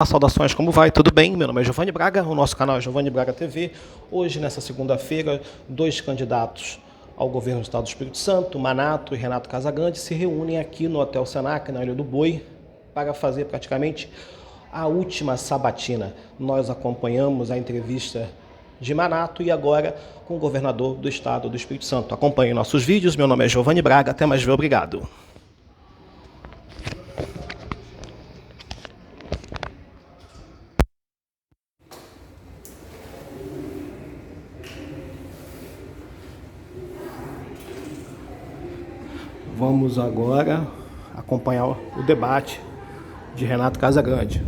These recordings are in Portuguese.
Saudações, como vai? Tudo bem? Meu nome é Giovanni Braga, o nosso canal é Giovanni Braga TV. Hoje, nessa segunda-feira, dois candidatos ao governo do Estado do Espírito Santo, Manato e Renato Casagrande, se reúnem aqui no Hotel Senac, na Ilha do Boi, para fazer praticamente a última sabatina. Nós acompanhamos a entrevista de Manato e agora com o governador do Estado do Espírito Santo. Acompanhe nossos vídeos, meu nome é Giovanni Braga, até mais ver, obrigado. Vamos agora acompanhar o debate de Renato Casagrande.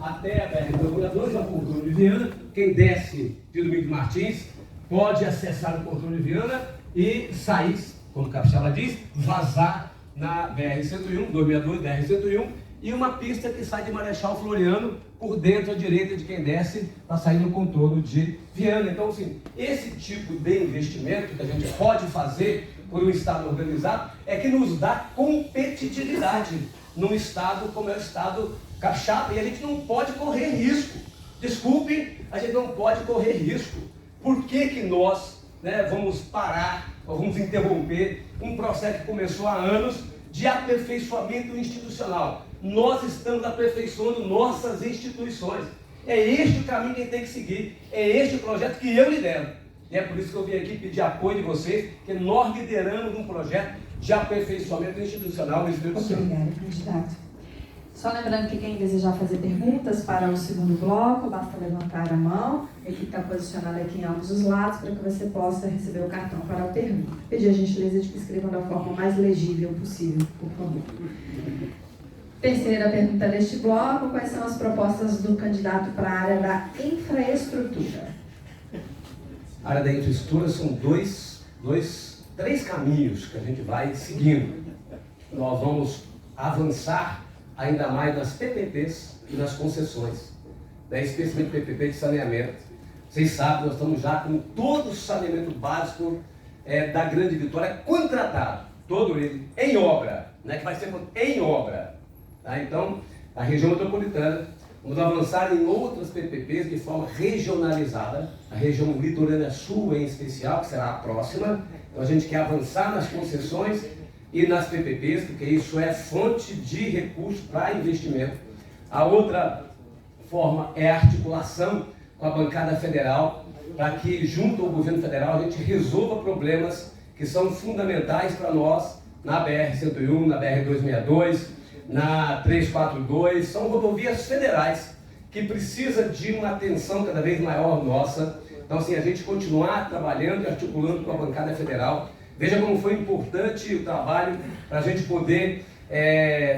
Até a BR-262, a Portão de Viana. Quem desce de Domingos Martins pode acessar o Portão de Viana e sair, como o Capixaba diz, vazar na BR-101, 262, BR-101, e uma pista que sai de Marechal Floriano por dentro à direita de quem desce para sair no contorno de Viana. Então, assim, esse tipo de investimento que a gente pode fazer por um Estado organizado é que nos dá competitividade num Estado como é o Estado Capixaba, e a gente não pode correr risco. Desculpe, a gente não pode correr risco. Por que nós vamos parar, ou vamos interromper um processo que começou há anos de aperfeiçoamento institucional? Nós estamos aperfeiçoando nossas instituições. É este o caminho que a gente tem que seguir. É este o projeto que eu lidero. E é por isso que eu vim aqui pedir apoio de vocês, que nós lideramos um projeto de aperfeiçoamento institucional no Espírito Santo. Obrigada, candidato. Só lembrando que quem desejar fazer perguntas para o segundo bloco, basta levantar a mão. A equipe está posicionada aqui em ambos os lados para que você possa receber o cartão para a pergunta. Pedir a gentileza de que escrevam da forma mais legível possível, por favor. Terceira pergunta deste bloco: quais são as propostas do candidato para a área da infraestrutura? A área da infraestrutura são três caminhos que a gente vai seguindo. Nós vamos avançar ainda mais nas PPPs e nas concessões, especialmente PPP de saneamento. Vocês sabem, nós estamos já com todo o saneamento básico da Grande Vitória contratado, todo ele em obra, que vai ser em obra. Tá? Então, a região metropolitana, vamos avançar em outras PPPs de forma regionalizada, a região litorânea sul em especial, que será a próxima. Então a gente quer avançar nas concessões e nas PPPs, porque isso é fonte de recurso para investimento. A outra forma é a articulação com a bancada federal, para que junto ao governo federal a gente resolva problemas que são fundamentais para nós na BR-101, na BR-262, na 342, são rodovias federais que precisam de uma atenção cada vez maior nossa. Então, assim, a gente continuar trabalhando e articulando com a bancada federal. Veja como foi importante o trabalho para a gente poder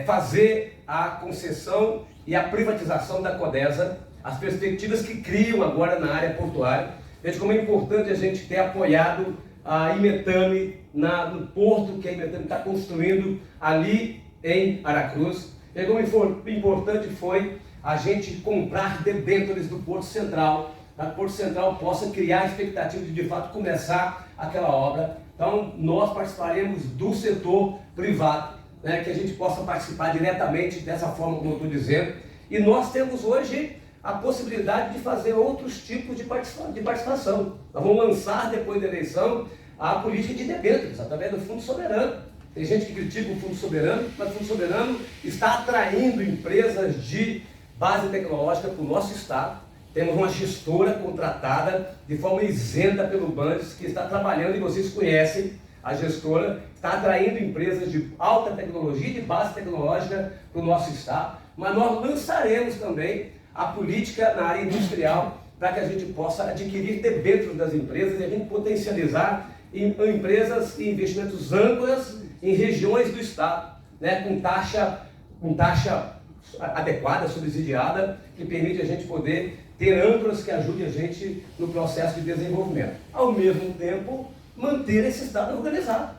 fazer a concessão e a privatização da Codesa, as perspectivas que criam agora na área portuária. Veja como é importante a gente ter apoiado a Imetame no porto que a Imetame está construindo ali em Aracruz. E como importante foi a gente comprar debêntures do Porto Central, para que o Porto Central possa criar a expectativa de fato começar aquela obra. Então nós participaremos do setor privado, que a gente possa participar diretamente dessa forma como eu estou dizendo. E nós temos hoje a possibilidade de fazer outros tipos de participação. Nós vamos lançar depois da eleição a política de debêntures, através do Fundo Soberano. Tem gente que critica o Fundo Soberano, mas o Fundo Soberano está atraindo empresas de base tecnológica para o nosso estado. Temos uma gestora contratada de forma isenta pelo Bandes, que está trabalhando, e vocês conhecem a gestora, está atraindo empresas de alta tecnologia e de base tecnológica para o nosso estado. Mas nós lançaremos também a política na área industrial para que a gente possa adquirir debêntures das empresas e a gente potencializar empresas e investimentos âncoras em regiões do estado, com taxa adequada, subsidiada, que permite a gente poder ter âncoras que ajudem a gente no processo de desenvolvimento. Ao mesmo tempo, manter esse estado organizado.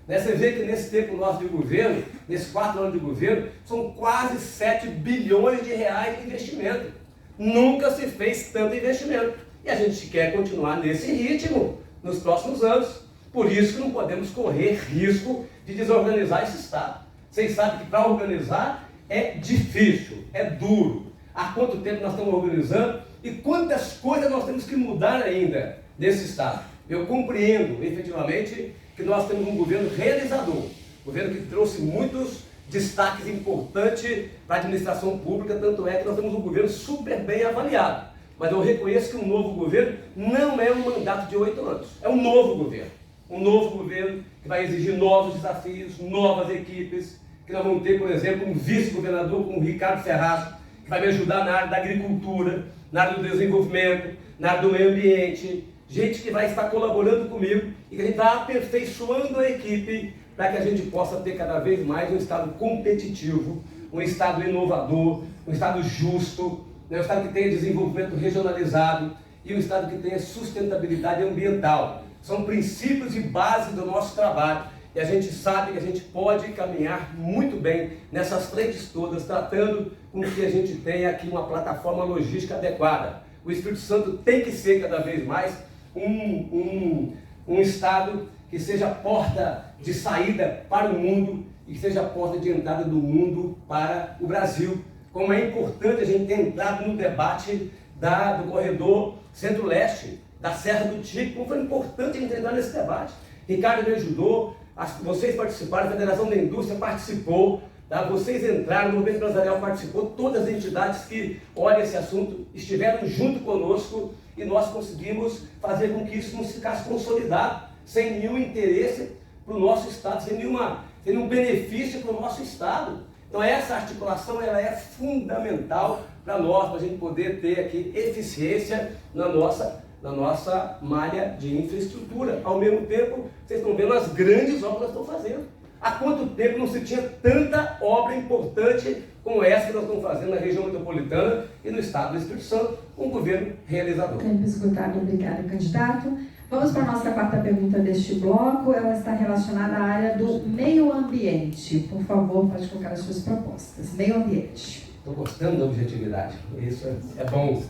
Você vê que nesse tempo nosso de governo, nesses 4 anos de governo, são quase 7 bilhões de reais de investimento. Nunca se fez tanto investimento. E a gente quer continuar nesse ritmo nos próximos anos. Por isso que não podemos correr risco de desorganizar esse Estado. Vocês sabem que para organizar é difícil, é duro. Há quanto tempo nós estamos organizando e quantas coisas nós temos que mudar ainda nesse Estado. Eu compreendo, efetivamente, que nós temos um governo realizador, um governo que trouxe muitos destaques importantes para a administração pública, tanto é que nós temos um governo super bem avaliado. Mas eu reconheço que um novo governo não é um mandato de 8 anos, é um novo governo. Um novo governo que vai exigir novos desafios, novas equipes, que nós vamos ter, por exemplo, um vice-governador como o Ricardo Ferraz, que vai me ajudar na área da agricultura, na área do desenvolvimento, na área do meio ambiente, gente que vai estar colaborando comigo e que a gente está aperfeiçoando a equipe para que a gente possa ter cada vez mais um Estado competitivo, um Estado inovador, um Estado justo, um Estado que tenha desenvolvimento regionalizado e um Estado que tenha sustentabilidade ambiental. São princípios e bases do nosso trabalho e a gente sabe que a gente pode caminhar muito bem nessas frentes todas, tratando com que a gente tenha aqui uma plataforma logística adequada. O Espírito Santo tem que ser cada vez mais um Estado que seja porta de saída para o mundo e que seja porta de entrada do mundo para o Brasil. Como é importante a gente ter entrado no debate do corredor centro-leste, da Serra do Tigre, como foi importante a gente entrar nesse debate. Ricardo me ajudou, vocês participaram, a Federação da Indústria participou, tá? Vocês entraram, o movimento empresarial participou, todas as entidades que olham esse assunto estiveram junto conosco e nós conseguimos fazer com que isso não ficasse consolidado, sem nenhum interesse para o nosso Estado, sem nenhum benefício para o nosso Estado. Então essa articulação ela é fundamental para nós, para a gente poder ter aqui eficiência na nossa malha de infraestrutura. Ao mesmo tempo, vocês estão vendo as grandes obras que nós estamos fazendo. Há quanto tempo não se tinha tanta obra importante como essa que nós estamos fazendo na região metropolitana e no estado do Espírito Santo, com um governo realizador. Tempo esgotado, obrigada, candidato. Vamos para a nossa quarta pergunta deste bloco. Ela está relacionada à área do meio ambiente. Por favor, pode colocar as suas propostas. Meio ambiente. Estou gostando da objetividade. Isso é bom.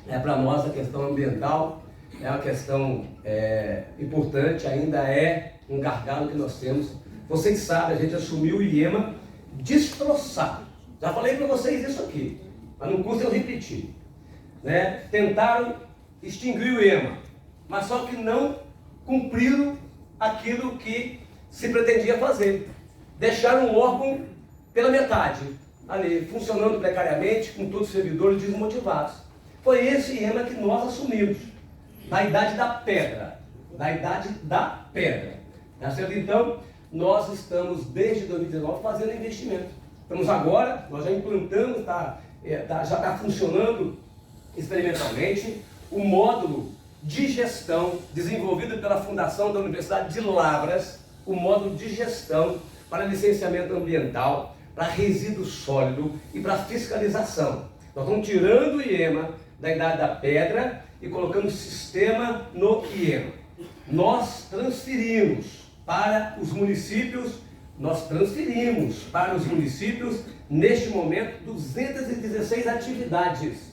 Para nós a questão ambiental é uma questão importante, ainda é um gargalo que nós temos. Vocês sabem, a gente assumiu o IEMA destroçado. Já falei para vocês isso aqui, mas não custa eu repetir. Né? Tentaram extinguir o IEMA, mas só que não cumpriram aquilo que se pretendia fazer. Deixaram o órgão pela metade, ali, funcionando precariamente, com todos os servidores desmotivados. Foi esse IEMA que nós assumimos, da idade da pedra. Da idade da pedra. Tá certo? Então, nós estamos desde 2019 fazendo investimento. Estamos agora, nós já implantamos, já está funcionando experimentalmente o módulo de gestão desenvolvido pela Fundação da Universidade de Lavras, o módulo de gestão para licenciamento ambiental, para resíduo sólido e para fiscalização. Nós estamos tirando o IEMA da idade da pedra e colocando o sistema no IEMA. Nós transferimos para os municípios, neste momento, 216 atividades,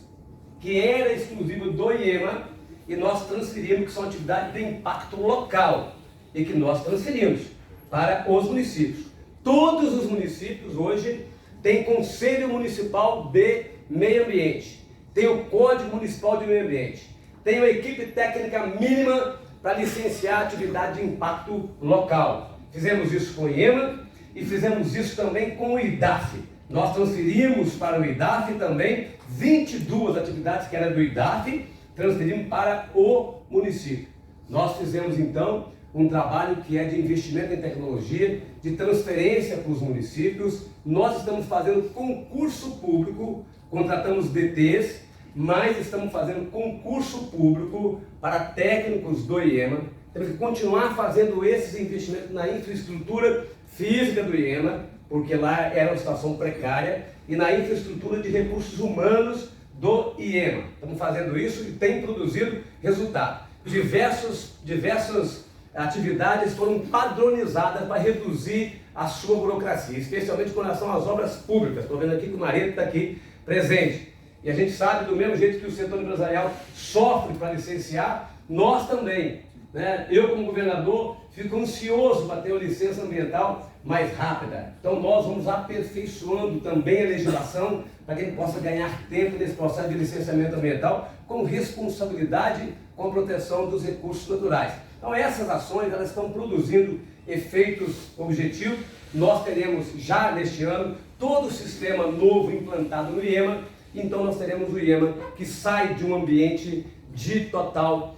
que era exclusivo do IEMA, e nós transferimos, que são atividades de impacto local, e que nós transferimos para os municípios. Todos os municípios hoje têm Conselho Municipal de Meio Ambiente, tem o Código Municipal de Meio Ambiente, tem uma equipe técnica mínima para licenciar atividade de impacto local. Fizemos isso com o IEMA e fizemos isso também com o IDAF. Nós transferimos para o IDAF também 22 atividades que eram do IDAF, transferimos para o município. Nós fizemos então um trabalho que é de investimento em tecnologia, de transferência para os municípios. Nós estamos fazendo concurso público, contratamos DTs, mas estamos fazendo concurso público para técnicos do IEMA. Temos que continuar fazendo esses investimentos na infraestrutura física do IEMA, porque lá era uma situação precária, e na infraestrutura de recursos humanos do IEMA. Estamos fazendo isso e tem produzido resultado. Diversas atividades foram padronizadas para reduzir a sua burocracia, especialmente com relação às obras públicas. Estou vendo aqui que o Mareto está aqui presente. E a gente sabe, do mesmo jeito que o setor empresarial sofre para licenciar, nós também, né? Eu, como governador, fico ansioso para ter uma licença ambiental mais rápida. Então, nós vamos aperfeiçoando também a legislação para que a gente possa ganhar tempo nesse processo de licenciamento ambiental com responsabilidade com a proteção dos recursos naturais. Então, essas ações elas estão produzindo efeitos objetivos. Nós teremos já neste ano todo o sistema novo implantado no IEMA. Então, nós teremos o IEMA que sai de um ambiente de total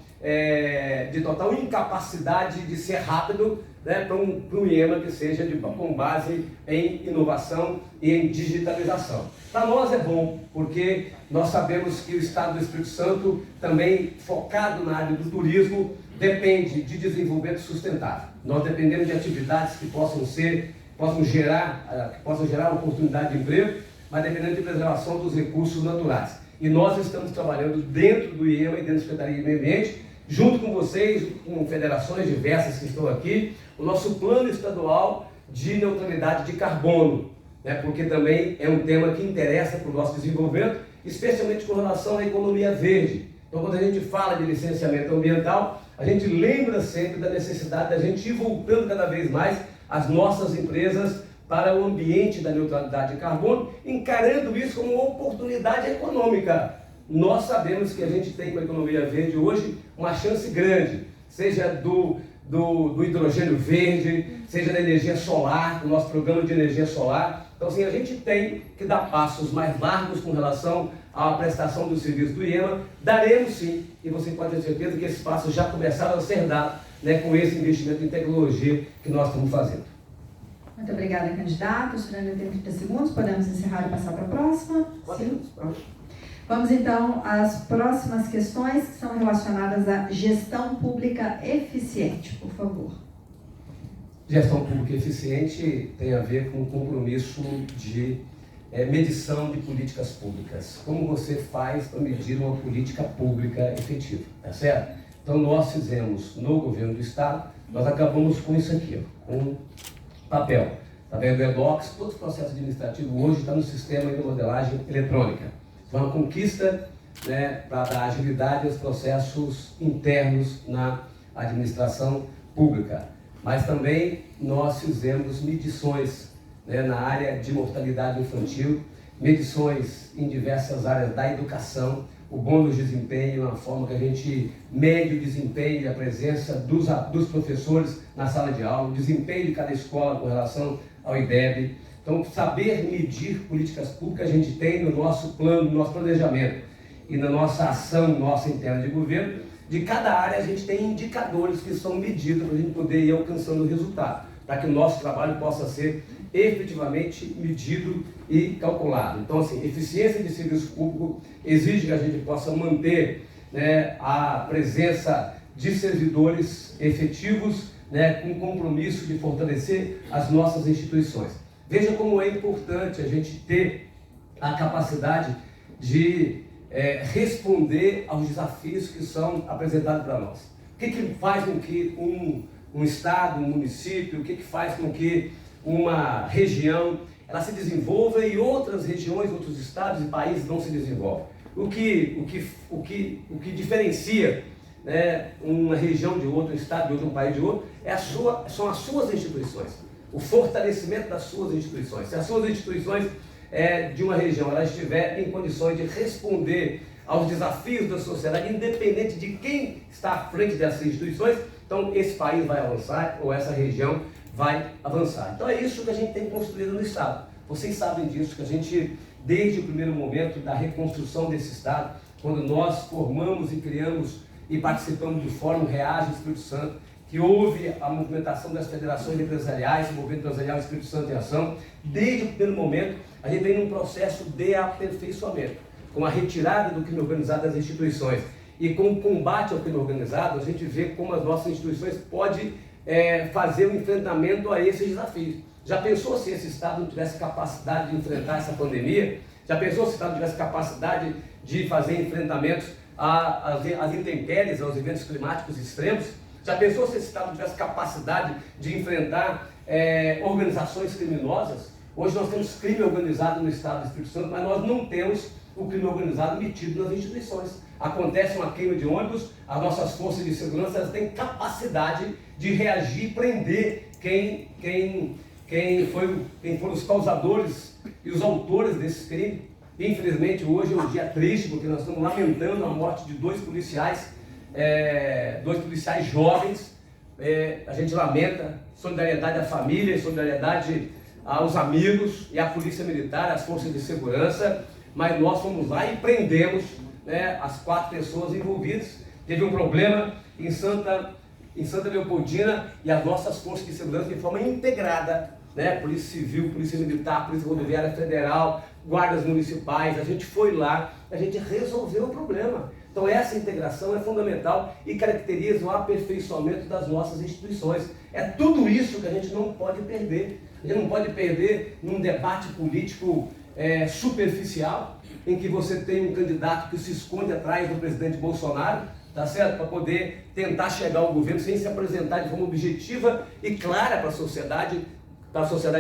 incapacidade de ser rápido, né, para um IEMA que seja com base em inovação e em digitalização. Para nós é bom, porque nós sabemos que o Estado do Espírito Santo, também focado na área do turismo, depende de desenvolvimento sustentável. Nós dependemos de atividades que possam gerar oportunidade de emprego, mas dependendo de preservação dos recursos naturais. E nós estamos trabalhando dentro do IEMA e dentro da Secretaria de Meio Ambiente, junto com vocês, com federações diversas que estão aqui, o nosso plano estadual de neutralidade de carbono, né? Porque também é um tema que interessa para o nosso desenvolvimento, especialmente com relação à economia verde. Então, quando a gente fala de licenciamento ambiental, a gente lembra sempre da necessidade da gente ir voltando cada vez mais as nossas empresas para o ambiente da neutralidade de carbono, encarando isso como uma oportunidade econômica. Nós sabemos que a gente tem com a economia verde hoje uma chance grande, seja do hidrogênio verde, seja da energia solar, do nosso programa de energia solar. Então, assim, a gente tem que dar passos mais largos com relação à prestação do serviço do IEMA. Daremos sim, e você pode ter certeza que esses passos já começaram a ser dados, né, com esse investimento em tecnologia que nós estamos fazendo. Muito obrigada, candidato. O senhor ainda tem 30 segundos, podemos encerrar e passar para a próxima? Sim. Vamos então às próximas questões que são relacionadas à gestão pública eficiente, por favor. Gestão pública eficiente tem a ver com o compromisso de medição de políticas públicas. Como você faz para medir uma política pública efetiva, tá certo? Então nós fizemos no governo do estado, nós acabamos com isso aqui, ó, com papel. Está vendo o EDOCS? Todo o processo administrativo hoje está no sistema de modelagem eletrônica. Então, uma conquista, né, para dar agilidade aos processos internos na administração pública. Mas também nós fizemos medições, né, na área de mortalidade infantil, medições em diversas áreas da educação, o bônus de desempenho, uma forma que a gente mede o desempenho e a presença dos professores na sala de aula, o desempenho de cada escola com relação ao IDEB. Então, saber medir políticas públicas a gente tem no nosso plano, no nosso planejamento e na nossa ação nossa interna de governo. De cada área a gente tem indicadores que são medidos para a gente poder ir alcançando o resultado, para que o nosso trabalho possa ser efetivamente medido e calculado. Então, assim, eficiência de serviço público exige que a gente possa manter, né, a presença de servidores efetivos, né, com compromisso de fortalecer as nossas instituições. Veja como é importante a gente ter a capacidade de responder aos desafios que são apresentados para nós. O que faz com que um estado, um município, o que faz com que uma região ela se desenvolva e outras regiões, outros estados e países não se desenvolvem? O que diferencia, né, uma região de outro, um estado de outro, um país de outro, são as suas instituições, o fortalecimento das suas instituições. Se as suas instituições de uma região ela estiver em condições de responder aos desafios da sociedade, independente de quem está à frente dessas instituições, então esse país vai avançar ou essa região vai avançar. Então é isso que a gente tem construído no estado. Vocês sabem disso, que a gente, desde o primeiro momento da reconstrução desse estado, quando nós formamos e criamos e participamos do Fórum Reage do Espírito Santo, que houve a movimentação das federações empresariais, o movimento empresarial Espírito Santo em Ação, desde o primeiro momento, a gente vem num processo de aperfeiçoamento, com a retirada do crime organizado das instituições e com o combate ao crime organizado, a gente vê como as nossas instituições podem fazer um enfrentamento a esses desafios. Já pensou se esse Estado não tivesse capacidade de enfrentar essa pandemia? Já pensou se o Estado não tivesse capacidade de fazer enfrentamentos às intempéries, aos eventos climáticos extremos? Já pensou se esse Estado não tivesse capacidade de enfrentar organizações criminosas? Hoje nós temos crime organizado no Estado do Espírito Santo, mas nós não temos o crime organizado metido nas instituições. Acontece uma queima de ônibus, as nossas forças de segurança elas têm capacidade de reagir e prender quem foram os causadores e os autores desse crime. Infelizmente, hoje é um dia triste, porque nós estamos lamentando a morte de dois policiais jovens. A gente lamenta, solidariedade à família, solidariedade aos amigos e à polícia militar, às forças de segurança, mas nós fomos lá e prendemos, né, as 4 pessoas envolvidas. Teve um problema em Santa Leopoldina e as nossas forças de segurança de forma integrada, né, Polícia Civil, Polícia Militar, Polícia Rodoviária Federal, guardas municipais, a gente foi lá, a gente resolveu o problema. Então essa integração é fundamental e caracteriza o aperfeiçoamento das nossas instituições. É tudo isso que a gente não pode perder. A gente não pode perder num debate político superficial, em que você tem um candidato que se esconde atrás do presidente Bolsonaro, tá certo? Para poder tentar chegar ao governo sem se apresentar de forma objetiva e clara para a sociedade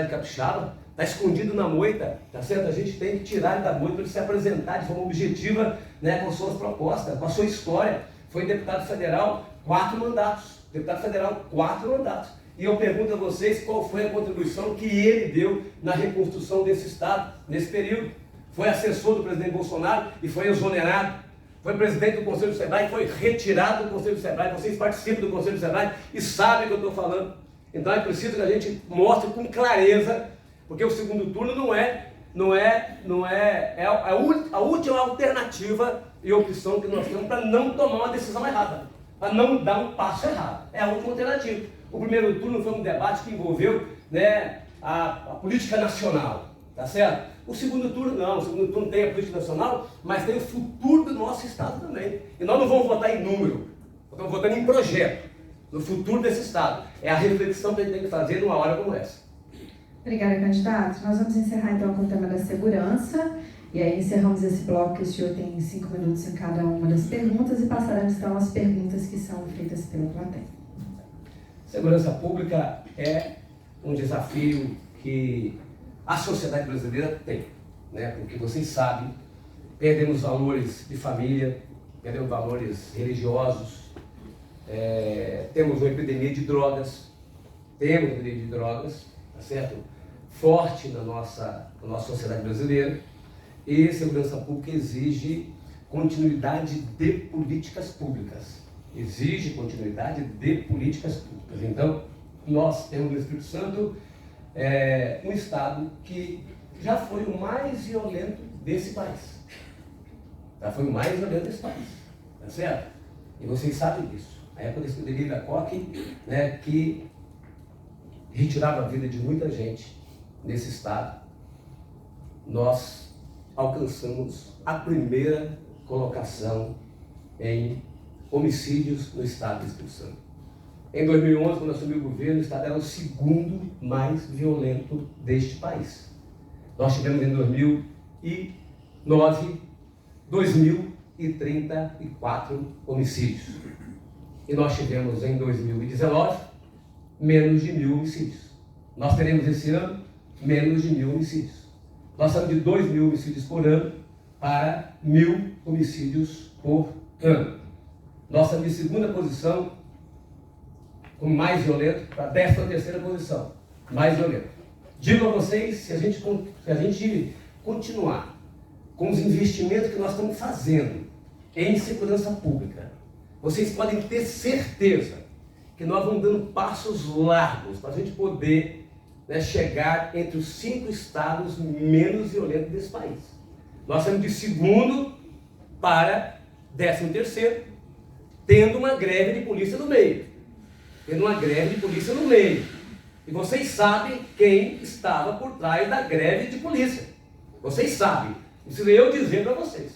capixaba. Está escondido na moita, tá certo? A gente tem que tirar ele da moita para ele se apresentar de forma objetiva, né, com suas propostas, com a sua história. Foi deputado federal 4 mandatos. Deputado federal 4 mandatos. E eu pergunto a vocês qual foi a contribuição que ele deu na reconstrução desse Estado, nesse período. Foi assessor do presidente Bolsonaro e foi exonerado. Foi presidente do Conselho do Sebrae e foi retirado do Conselho do Sebrae. Vocês participam do Conselho do Sebrae e sabem o que eu estou falando. Então é preciso que a gente mostre com clareza, porque o segundo turno é a última alternativa e opção que nós temos para não tomar uma decisão errada, para não dar um passo errado. É a última alternativa. O primeiro turno foi um debate que envolveu, né, a política nacional, tá certo? O segundo turno não, o segundo turno tem a política nacional, mas tem o futuro do nosso Estado também. E nós não vamos votar em número, estamos votando em projeto, no futuro desse Estado. É a reflexão que a gente tem que fazer numa hora como essa. Obrigada, candidato. Nós vamos encerrar então com o tema da segurança. E aí encerramos esse bloco, que o senhor tem 5 minutos em cada uma das perguntas e passaremos então às perguntas que são feitas pela plateia. Segurança pública é um desafio que a sociedade brasileira tem, né? Porque vocês sabem, perdemos valores de família, perdemos valores religiosos, temos uma epidemia de drogas, tá certo? Forte na nossa sociedade brasileira, e segurança pública exige continuidade de políticas públicas. Então, nós temos no Espírito Santo um Estado que já foi o mais violento desse país. Tá certo? E vocês sabem disso. A época desse epidemia da Coque, né, que retirava a vida de muita gente nesse Estado, nós alcançamos a primeira colocação em homicídios no Estado do Espírito Santo. Em 2011, quando assumi o governo, o Estado era o segundo mais violento deste país. Nós tivemos em 2009, 2.034 homicídios. E nós tivemos em 2019, menos de 1.000 homicídios. Nós teremos esse ano menos de 1.000 homicídios. Nós estamos de 2.000 homicídios por ano para 1.000 homicídios por ano. Nós estamos de segunda posição, como mais violento, para a 13ª posição, mais violento. Digo a vocês, se a gente continuar com os investimentos que nós estamos fazendo em segurança pública, vocês podem ter certeza que nós vamos dando passos largos para a gente poder, né, chegar entre os 5 estados menos violentos desse país. Nós estamos de segundo para 13º, tendo uma greve de polícia no meio. E vocês sabem quem estava por trás da greve de polícia. Vocês sabem. Não preciso eu dizer para vocês.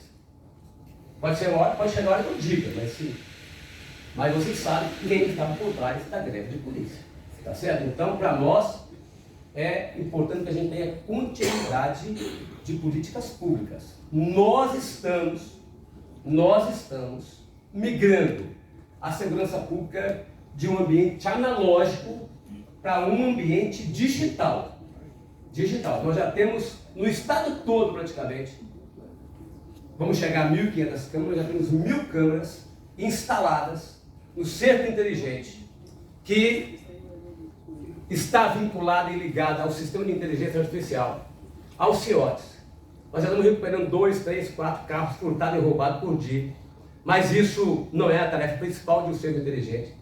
Pode chegar a hora que eu diga, mas vocês sabem quem estava por trás da greve de polícia. Tá certo? Então, para nós, é importante que a gente tenha continuidade de políticas públicas. Nós estamos migrando a segurança pública de um ambiente analógico para um ambiente digital. Nós já temos, no estado todo praticamente, vamos chegar a 1.500 câmeras, já temos 1.000 câmeras instaladas no cerco inteligente, que está vinculada e ligada ao sistema de inteligência artificial, aos CIOTs. Nós já estamos recuperando 2, 3, 4 carros furtados e roubados por dia. Mas isso não é a tarefa principal de um cerco inteligente.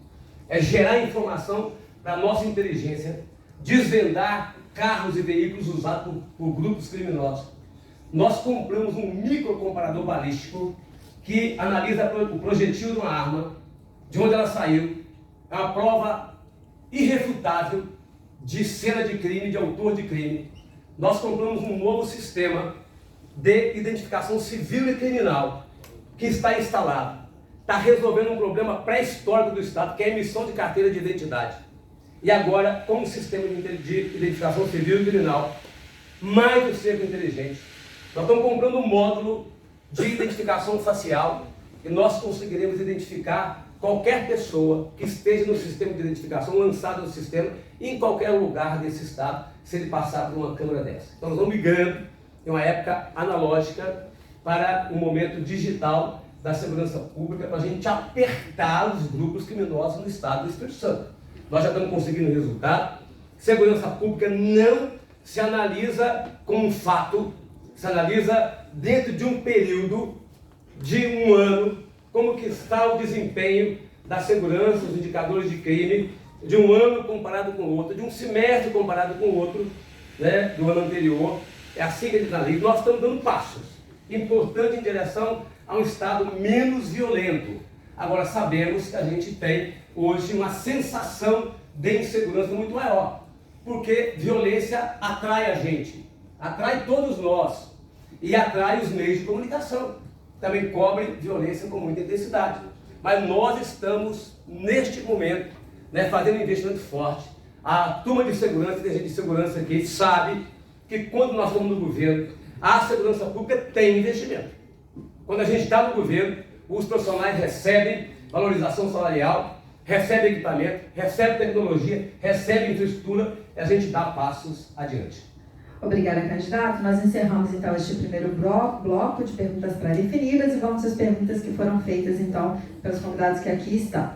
É gerar informação para a nossa inteligência, desvendar carros e veículos usados por grupos criminosos. Nós compramos um microcomparador balístico que analisa o projetil de uma arma, de onde ela saiu. É uma prova irrefutável de cena de crime, de autor de crime. Nós compramos um novo sistema de identificação civil e criminal que está instalado. Está resolvendo um problema pré-histórico do Estado, que é a emissão de carteira de identidade. E agora, com o sistema de identificação civil e criminal, mais o cerco inteligente, nós estamos comprando um módulo de identificação facial e nós conseguiremos identificar qualquer pessoa que esteja no sistema de identificação, lançado no sistema, em qualquer lugar desse Estado, se ele passar por uma câmera dessa. Então nós vamos migrando de uma época analógica para um momento digital da segurança pública, para a gente apertar os grupos criminosos no Estado do Espírito Santo. Nós já estamos conseguindo resultado. Segurança pública não se analisa como um fato, se analisa dentro de um período de um ano, como que está o desempenho da segurança, os indicadores de crime, de um ano comparado com o outro, de um semestre comparado com o outro, né, do ano anterior. É assim que a gente analisa. Nós estamos dando passos importantes em direção a um Estado menos violento. Agora sabemos que a gente tem hoje uma sensação de insegurança muito maior, porque violência atrai a gente, atrai todos nós e atrai os meios de comunicação. Também cobrem violência com muita intensidade. Mas nós estamos, neste momento, né, fazendo um investimento forte. A turma de segurança, tem gente de segurança aqui, sabe que quando nós estamos no governo, a segurança pública tem investimento. Quando a gente está no governo, os profissionais recebem valorização salarial, recebem equipamento, recebem tecnologia, recebem infraestrutura e a gente dá passos adiante. Obrigada, candidato. Nós encerramos, então, este primeiro bloco de perguntas pré-definidas e vamos às perguntas que foram feitas, então, pelos convidados que aqui estão.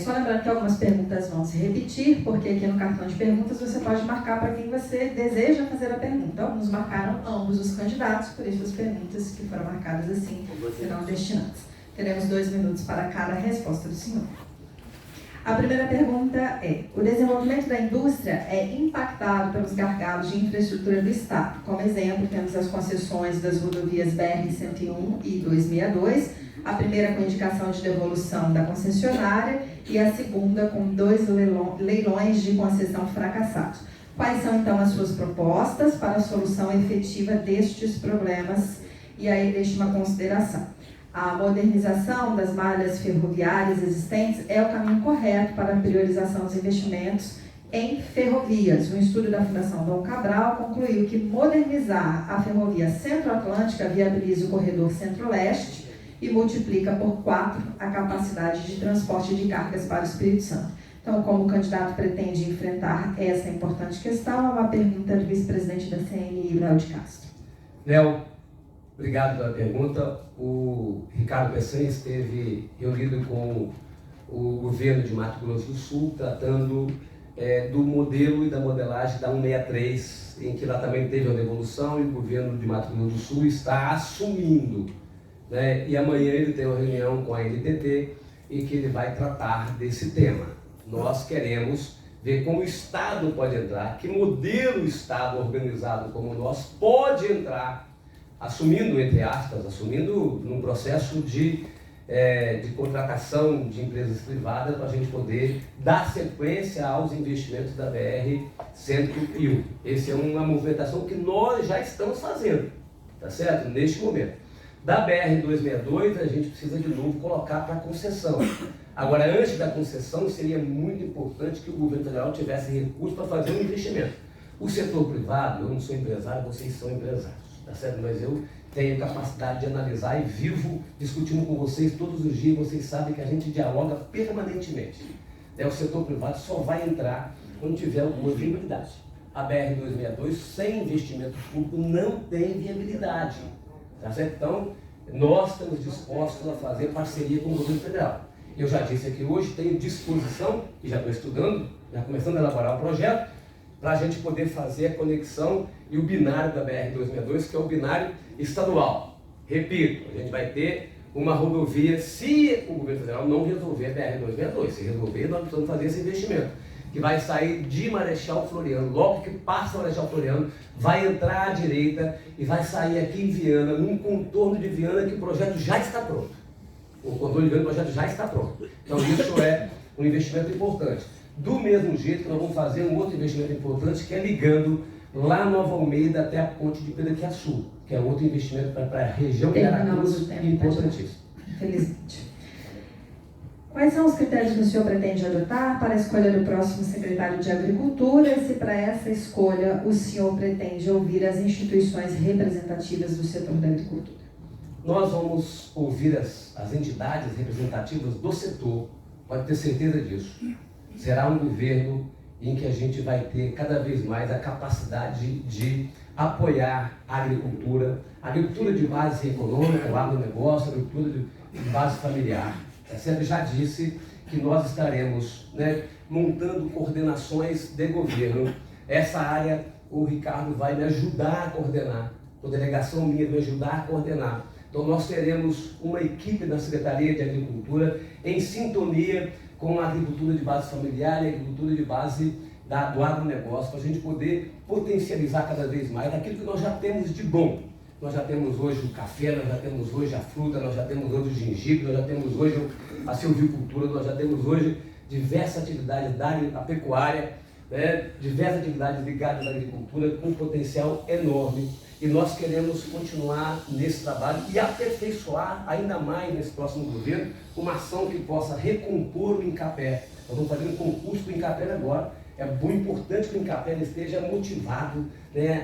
Só lembrando que algumas perguntas vão se repetir, porque aqui no cartão de perguntas você pode marcar para quem você deseja fazer a pergunta. Alguns marcaram ambos os candidatos, por isso as perguntas que foram marcadas assim serão destinadas. Teremos 2 minutos para cada resposta do senhor. A primeira pergunta é: o desenvolvimento da indústria é impactado pelos gargalos de infraestrutura do Estado? Como exemplo, temos as concessões das rodovias BR-101 e 262, a primeira com indicação de devolução da concessionária e a segunda com 2 leilões de concessão fracassados. Quais são, então, as suas propostas para a solução efetiva destes problemas? E aí deixo uma consideração. A modernização das malhas ferroviárias existentes é o caminho correto para a priorização dos investimentos em ferrovias. Um estudo da Fundação Dom Cabral concluiu que modernizar a ferrovia Centro-Atlântica viabiliza o corredor Centro-Leste e multiplica por 4 a capacidade de transporte de cargas para o Espírito Santo. Então, como o candidato pretende enfrentar essa importante questão, é uma pergunta do vice-presidente da CNI, Léo de Castro. Léo, obrigado pela pergunta. O Ricardo Peçanha esteve reunido com o governo de Mato Grosso do Sul, tratando do modelo e da modelagem da 163, em que lá também teve uma devolução e o governo de Mato Grosso do Sul está assumindo, né? E amanhã ele tem uma reunião com a NTT em que ele vai tratar desse tema. Nós queremos ver como o Estado pode entrar, que modelo o Estado organizado como o nosso pode entrar, assumindo, entre aspas, assumindo num processo de contratação de empresas privadas para a gente poder dar sequência aos investimentos da BR-101. Essa é uma movimentação que nós já estamos fazendo, tá certo? Neste momento. Da BR-262, a gente precisa de novo colocar para concessão. Agora, antes da concessão, seria muito importante que o governo federal tivesse recursos para fazer um investimento. O setor privado, eu não sou empresário, vocês são empresários, tá certo? Mas eu tenho capacidade de analisar e vivo discutindo com vocês todos os dias. Vocês sabem que a gente dialoga permanentemente. O setor privado só vai entrar quando tiver alguma viabilidade. A BR-262, sem investimento público, não tem viabilidade. Tá certo? Então, nós estamos dispostos a fazer parceria com o governo federal. Eu já disse aqui hoje, tenho disposição, e já estou estudando, já começando a elaborar o projeto, para a gente poder fazer a conexão e o binário da BR-262, que é o binário estadual. Repito, a gente vai ter uma rodovia, se o governo federal não resolver a BR-262, se resolver, nós precisamos fazer esse investimento, que vai sair de Marechal Floriano, logo que passa Marechal Floriano, vai entrar à direita e vai sair aqui em Viana, num contorno de Viana, que o projeto já está pronto. O contorno de Viana do projeto já está pronto. Então isso é um investimento importante. Do mesmo jeito que nós vamos fazer um outro investimento importante, que é ligando lá Nova Almeida até a ponte de Pedra Quiaçu, que é outro investimento para a região de Aracruz, importantíssimo. Infelizmente. Quais são os critérios que o senhor pretende adotar para a escolha do próximo secretário de Agricultura e se para essa escolha o senhor pretende ouvir as instituições representativas do setor da agricultura? Nós vamos ouvir as entidades representativas do setor, pode ter certeza disso. Será um governo em que a gente vai ter cada vez mais a capacidade de apoiar a agricultura de base econômica, o agronegócio, a agricultura de base familiar. Eu já disse que nós estaremos montando coordenações de governo. Essa área o Ricardo vai me ajudar a coordenar, a delegação minha vai me ajudar a coordenar. Então nós teremos uma equipe da Secretaria de Agricultura em sintonia com a agricultura de base familiar e a agricultura de base do agronegócio, para a gente poder potencializar cada vez mais aquilo que nós já temos de bom. Nós já temos hoje o café, nós já temos hoje a fruta, nós já temos hoje o gengibre, nós já temos hoje a silvicultura, nós já temos hoje diversas atividades da pecuária, diversas atividades ligadas à agricultura com um potencial enorme. E nós queremos continuar nesse trabalho e aperfeiçoar ainda mais nesse próximo governo uma ação que possa recompor o Incapé. Nós vamos fazer um concurso para o Incapé agora. É muito importante que o Incapé esteja motivado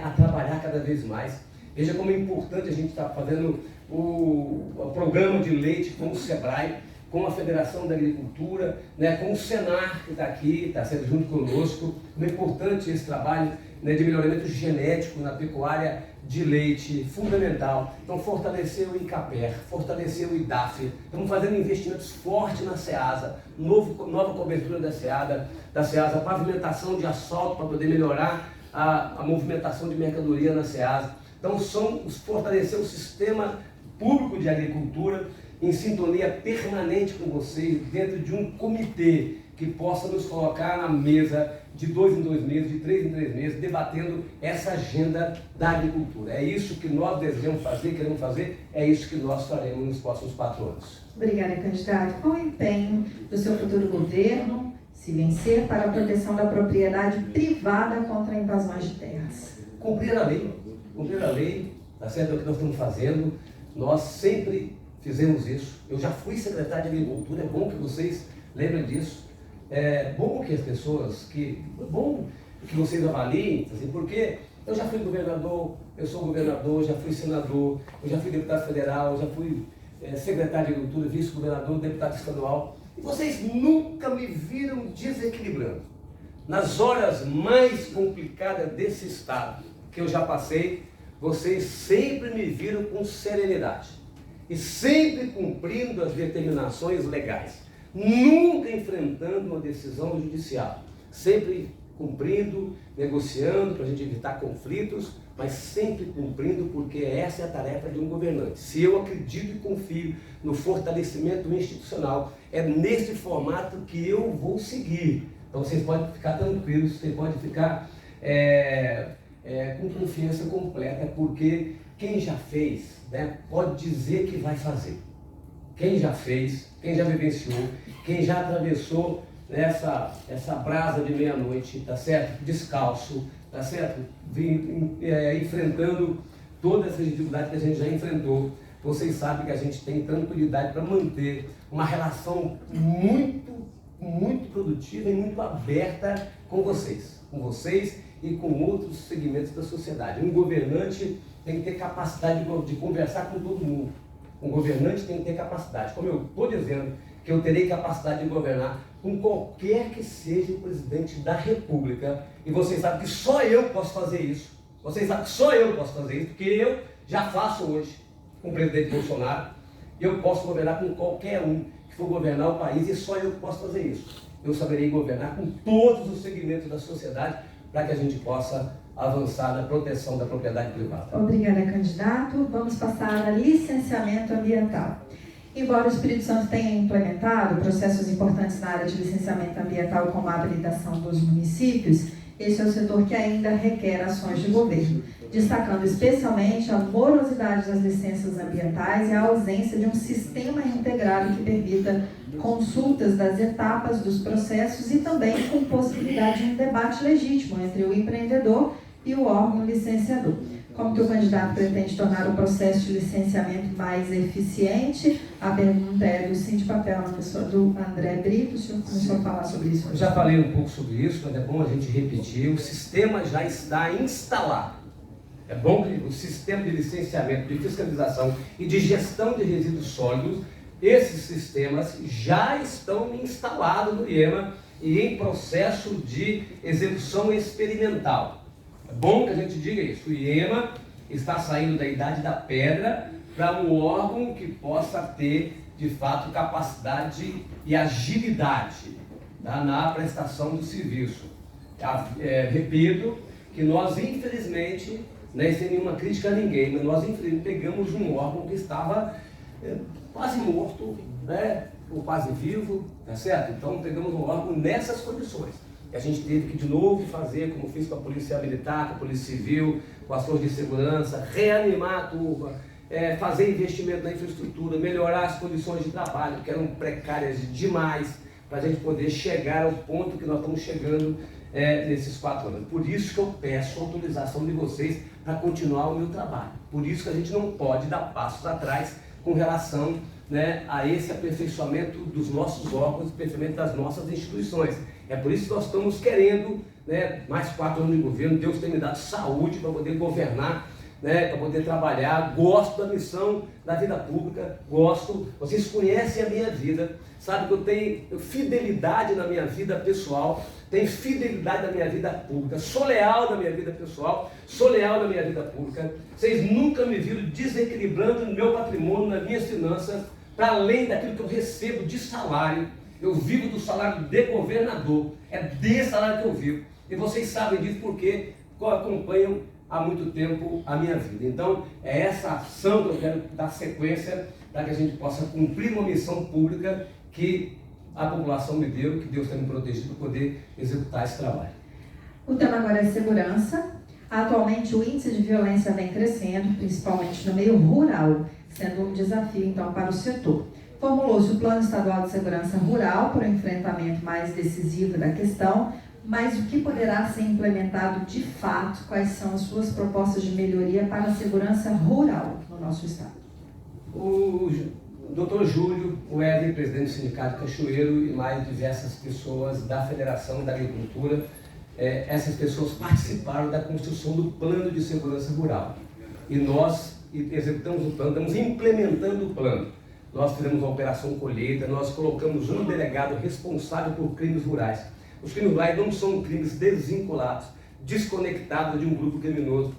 a trabalhar cada vez mais. Veja como é importante a gente estar fazendo o programa de leite com o SEBRAE, com a Federação da Agricultura, com o Senar, que está aqui, está sendo junto conosco. Como é importante esse trabalho de melhoramento genético na pecuária de leite, fundamental. Então, fortalecer o INCAPER, fortalecer o IDAF. Estamos fazendo investimentos fortes na SEASA, nova cobertura da SEASA, pavimentação de asfalto para poder melhorar a movimentação de mercadoria na SEASA. Então, fortalecer o sistema público de agricultura em sintonia permanente com vocês, dentro de um comitê que possa nos colocar na mesa de 2 em 2 meses, de 3 em 3 meses, debatendo essa agenda da agricultura. É isso que nós desejamos fazer, queremos fazer, é isso que nós faremos nos próximos 4 anos. Obrigada, candidato. Qual o empenho do seu futuro governo, se vencer, para a proteção da propriedade privada contra invasões de terras? Cumprir a lei, tá certo? É o que nós estamos fazendo, nós sempre fizemos isso. Eu já fui secretário de Agricultura, é bom que vocês lembrem disso. É bom que as pessoas, bom que vocês avaliem, assim, porque eu já fui governador, eu sou governador, já fui senador, eu já fui deputado federal, eu já fui secretário de Agricultura, vice-governador, deputado estadual, e vocês nunca me viram desequilibrando. Nas horas mais complicadas desse estado que eu já passei, vocês sempre me viram com serenidade e sempre cumprindo as determinações legais. Nunca enfrentando uma decisão judicial, sempre cumprindo, negociando para a gente evitar conflitos, mas sempre cumprindo, porque essa é a tarefa de um governante. Se eu acredito e confio no fortalecimento institucional, é nesse formato que eu vou seguir. Então vocês podem ficar tranquilos, vocês podem ficar com confiança completa, porque quem já fez, pode dizer que vai fazer. Quem já fez, quem já vivenciou, quem já atravessou essa brasa de meia-noite, tá certo? Descalço, tá certo? Enfrentando todas essas dificuldades que a gente já enfrentou. Vocês sabem que a gente tem tranquilidade para manter uma relação muito produtiva e muito aberta com vocês e com outros segmentos da sociedade. Um governante tem que ter capacidade de conversar com todo mundo. Um governante tem que ter capacidade, como eu estou dizendo, que eu terei capacidade de governar com qualquer que seja o presidente da República. E vocês sabem que só eu posso fazer isso. Vocês sabem que só eu posso fazer isso, porque eu já faço hoje. com o presidente Bolsonaro, eu posso governar com qualquer um que for governar o país, e só eu que posso fazer isso. Eu saberei governar com todos os segmentos da sociedade para que a gente possa avançar na proteção da propriedade privada. Obrigada, candidato. Vamos passar a licenciamento ambiental. Embora o Espírito Santo tenha implementado processos importantes na área de licenciamento ambiental, como a habilitação dos municípios, esse é o setor que ainda requer ações de governo, destacando especialmente a morosidade das licenças ambientais e a ausência de um sistema integrado que permita consultas das etapas dos processos e também com possibilidade de um debate legítimo entre o empreendedor e o órgão licenciador. Como que o candidato pretende tornar o processo de licenciamento mais eficiente? A pergunta é do Sindipapel, na pessoa do André Brito. O senhor começou a falar sobre isso. Eu já falei um pouco sobre isso, mas é bom a gente repetir. O sistema já está instalado. É bom que o sistema de licenciamento, de fiscalização e de gestão de resíduos sólidos, esses sistemas já estão instalados no IEMA e em processo de execução experimental. É bom que a gente diga isso. O IEMA está saindo da idade da pedra para um órgão que possa ter, de fato, capacidade e agilidade, tá, na prestação do serviço. Repito que nós, infelizmente, sem nenhuma crítica a ninguém, mas nós, infelizmente, pegamos um órgão que estava quase morto, né, ou quase vivo, tá certo? Então, pegamos um órgão nessas condições. A gente teve que de novo fazer, como fiz com a Polícia Militar, com a Polícia Civil, com as forças de segurança, reanimar a turma, fazer investimento na infraestrutura, melhorar as condições de trabalho, que eram precárias demais, para a gente poder chegar ao ponto que nós estamos chegando nesses 4 anos. Por isso que eu peço a autorização de vocês para continuar o meu trabalho. Por isso que a gente não pode dar passos atrás com relação, né, a esse aperfeiçoamento dos nossos órgãos, aperfeiçoamento das nossas instituições. É por isso que nós estamos querendo, né, mais 4 anos de governo. Deus tem me dado saúde para poder governar, né, para poder trabalhar. Gosto da missão da vida pública, gosto. Vocês conhecem a minha vida, sabem que eu tenho fidelidade na minha vida pessoal, tenho fidelidade na minha vida pública, sou leal na minha vida pessoal, sou leal na minha vida pública. Vocês nunca me viram desequilibrando no meu patrimônio, nas minhas finanças, para além daquilo que eu recebo de salário. Eu vivo do salário de governador, é desse salário que eu vivo. E vocês sabem disso porque acompanham há muito tempo a minha vida. Então, é essa ação que eu quero dar sequência para que a gente possa cumprir uma missão pública que a população me deu, que Deus tem me protegido para poder executar esse trabalho. O tema agora é segurança. Atualmente, o índice de violência vem crescendo, principalmente no meio rural, sendo um desafio, então, para o setor. Formulou-se o Plano Estadual de Segurança Rural para o enfrentamento mais decisivo da questão, mas o que poderá ser implementado de fato? Quais são as suas propostas de melhoria para a segurança rural no nosso estado? O Dr. Júlio, o Wesley, presidente do Sindicato Cachoeiro, e mais diversas pessoas da Federação da Agricultura, essas pessoas participaram da construção do Plano de Segurança Rural. E nós executamos o plano, estamos implementando o plano. Nós fizemos a Operação Colheita, nós colocamos um delegado responsável por crimes rurais. Os crimes rurais não são crimes desvinculados, desconectados de um grupo criminoso.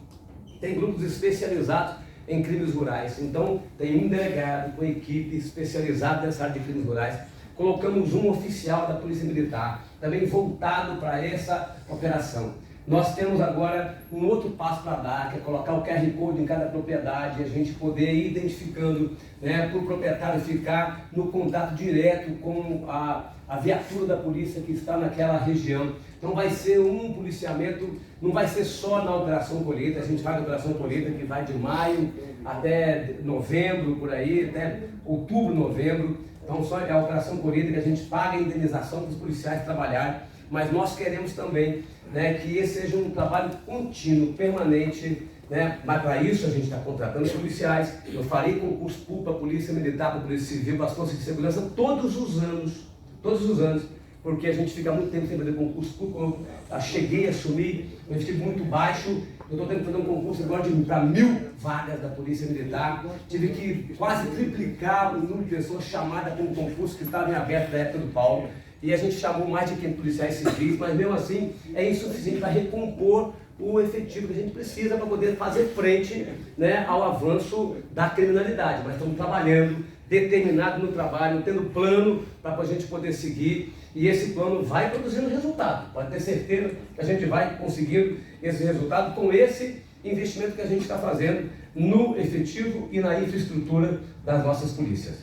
Tem grupos especializados em crimes rurais. Então, tem um delegado com equipe especializada nessa área de crimes rurais. Colocamos um oficial da Polícia Militar, também voltado para essa operação. Nós temos agora um outro passo para dar, que é colocar o QR Code em cada propriedade, a gente poder ir identificando, né, para o proprietário ficar no contato direto com a viatura da polícia que está naquela região. Então vai ser um policiamento, não vai ser só na Operação Colheita, a gente faz a Operação Colheita que vai de maio até novembro, por aí, até outubro, novembro. Então só é a Operação Colheita que a gente paga a indenização para os policiais trabalharem, mas nós queremos também, né, que esse seja um trabalho contínuo, permanente, né? Mas para isso a gente está contratando policiais. Eu farei concurso público para a Polícia Militar, para a Polícia Civil, para as forças de segurança todos os anos, porque a gente fica muito tempo sem fazer concurso público. Eu cheguei a assumir, eu estive muito baixo. Eu estou tentando fazer um concurso agora para 1000 vagas da Polícia Militar. Tive que quase triplicar o número de pessoas chamadas para um concurso que estava em aberto da época do Paulo. E a gente chamou mais de 500 policiais civis, mas mesmo assim é insuficiente para recompor o efetivo que a gente precisa para poder fazer frente, né, ao avanço da criminalidade. Mas estamos trabalhando, determinados no trabalho, tendo plano para a gente poder seguir, e esse plano vai produzindo resultado. Pode ter certeza que a gente vai conseguir esse resultado com esse investimento que a gente está fazendo no efetivo e na infraestrutura das nossas polícias.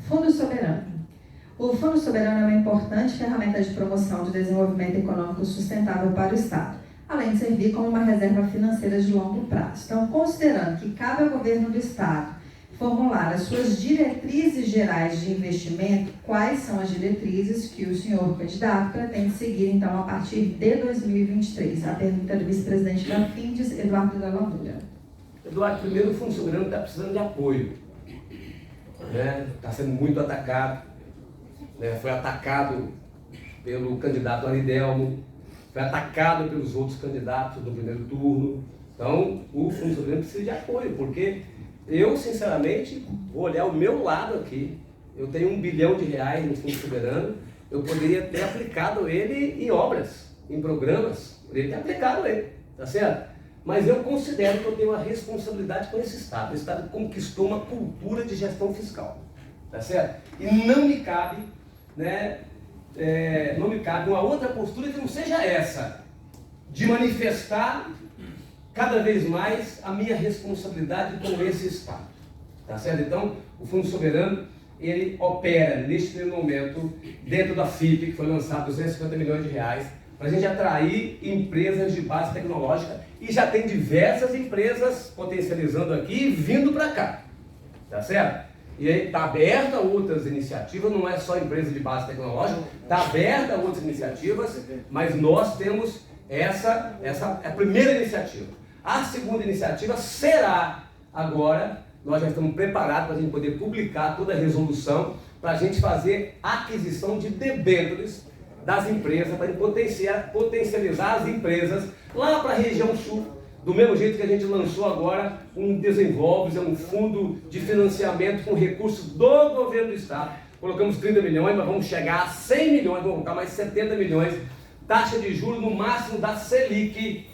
Fundo Soberano. O Fundo Soberano é uma importante ferramenta de promoção de desenvolvimento econômico sustentável para o Estado, além de servir como uma reserva financeira de longo prazo. Então, considerando que cabe ao governo do Estado formular as suas diretrizes gerais de investimento, quais são as diretrizes que o senhor candidato pretende seguir, então, a partir de 2023? A pergunta do vice-presidente da FINDES, Eduardo da Landulha. Eduardo, primeiro, o Fundo Soberano está precisando de apoio. Está sendo muito atacado. Foi atacado pelo candidato Aridelmo, foi atacado pelos outros candidatos no primeiro turno. Então, o Fundo Soberano precisa de apoio, porque eu, sinceramente, vou olhar o meu lado aqui. Eu tenho R$1 bilhão no Fundo Soberano, eu poderia ter aplicado ele em obras, em programas, poderia ter aplicado ele, tá certo? Mas eu considero que eu tenho uma responsabilidade com esse Estado. O Estado conquistou uma cultura de gestão fiscal, tá certo? E não me cabe, não me cabe uma outra postura que não seja essa, de manifestar cada vez mais a minha responsabilidade com esse Estado, tá certo? Então, o Fundo Soberano, ele opera neste momento dentro da FIP, que foi lançado R$250 milhões, para a gente atrair empresas de base tecnológica, e já tem diversas empresas potencializando aqui e vindo para cá, tá certo? E aí está aberta a outras iniciativas, não é só empresa de base tecnológica, está aberta a outras iniciativas, mas nós temos essa é a primeira iniciativa. A segunda iniciativa será agora, nós já estamos preparados para a gente poder publicar toda a resolução, para a gente fazer aquisição de debêntures das empresas, para potencializar as empresas lá para a região sul, do mesmo jeito que a gente lançou agora um Desenvolve, um fundo de financiamento com recursos do governo do Estado. Colocamos 30 milhões, mas vamos chegar a 100 milhões, vamos colocar mais 70 milhões, taxa de juros no máximo da Selic,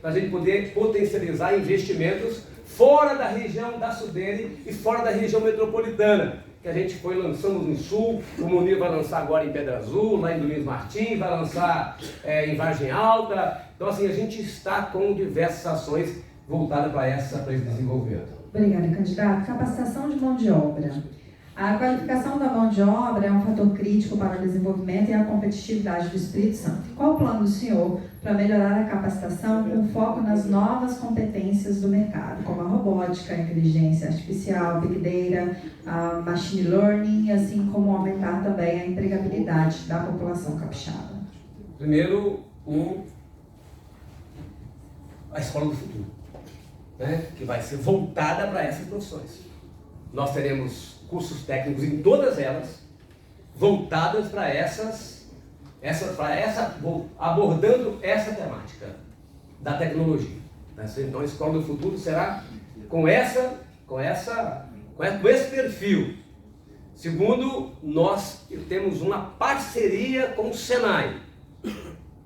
para a gente poder potencializar investimentos fora da região da Sudene e fora da região metropolitana, que a gente lançamos no Sul, o Munir vai lançar agora em Pedra Azul, lá em Domingos Martins, vai lançar em Vargem Alta. Então, assim, a gente está com diversas ações voltadas para esse desenvolvimento. Obrigada, candidato. Capacitação de mão de obra. A qualificação da mão de obra é um fator crítico para o desenvolvimento e a competitividade do Espírito Santo. Qual o plano do senhor para melhorar a capacitação com foco nas novas competências do mercado, como a robótica, a inteligência artificial, Big Data, a Machine Learning, assim como aumentar também a empregabilidade da população capixaba? Primeiro, a Escola do Futuro, que vai ser voltada para essas profissões. Nós teremos cursos técnicos em todas elas, voltadas para abordando essa temática da tecnologia. Então a Escola do Futuro será com esse perfil. Segundo, nós temos uma parceria com o Senai.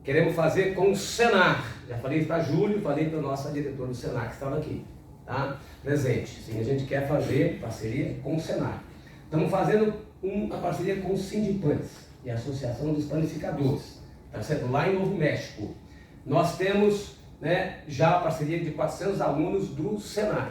Queremos fazer com o Senar. Já falei para Júlio, falei para a nossa diretora do Senar que estava aqui, tá? Presente. Sim, a gente quer fazer parceria com o Senar. Estamos fazendo uma parceria com o Sindipantes e a Associação dos Planificadores, tá certo? Lá em Novo México. Nós temos já a parceria de 400 alunos do Senai.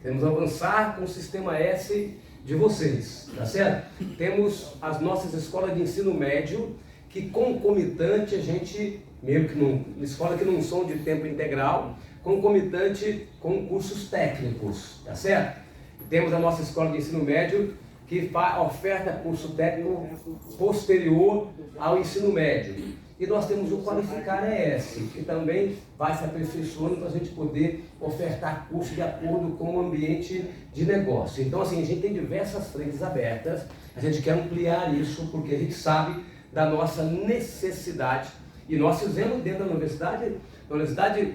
Queremos avançar com o Sistema S de vocês, tá certo? Temos as nossas escolas de ensino médio, que concomitante a gente, mesmo que escola que não são de tempo integral, concomitante com cursos técnicos, tá certo? Temos a nossa escola de ensino médio que oferta curso técnico posterior ao ensino médio. E nós temos o Qualificar ES, que também vai se aperfeiçoando para a gente poder ofertar curso de acordo com o ambiente de negócio. Então, assim, a gente tem diversas frentes abertas, a gente quer ampliar isso porque a gente sabe da nossa necessidade. E nós fizemos dentro da universidade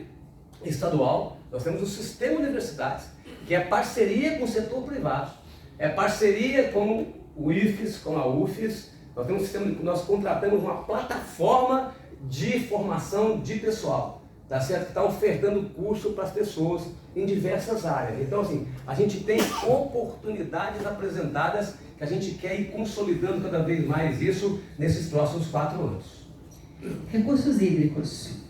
estadual, nós temos o sistema de universidades, que é parceria com o setor privado, é parceria com o IFES, com a UFES. Nós temos um sistema que nós contratamos uma plataforma de formação de pessoal, tá certo? Que está ofertando curso para as pessoas em diversas áreas. Então, assim, a gente tem oportunidades apresentadas que a gente quer ir consolidando cada vez mais isso nesses próximos 4 anos. Recursos hídricos.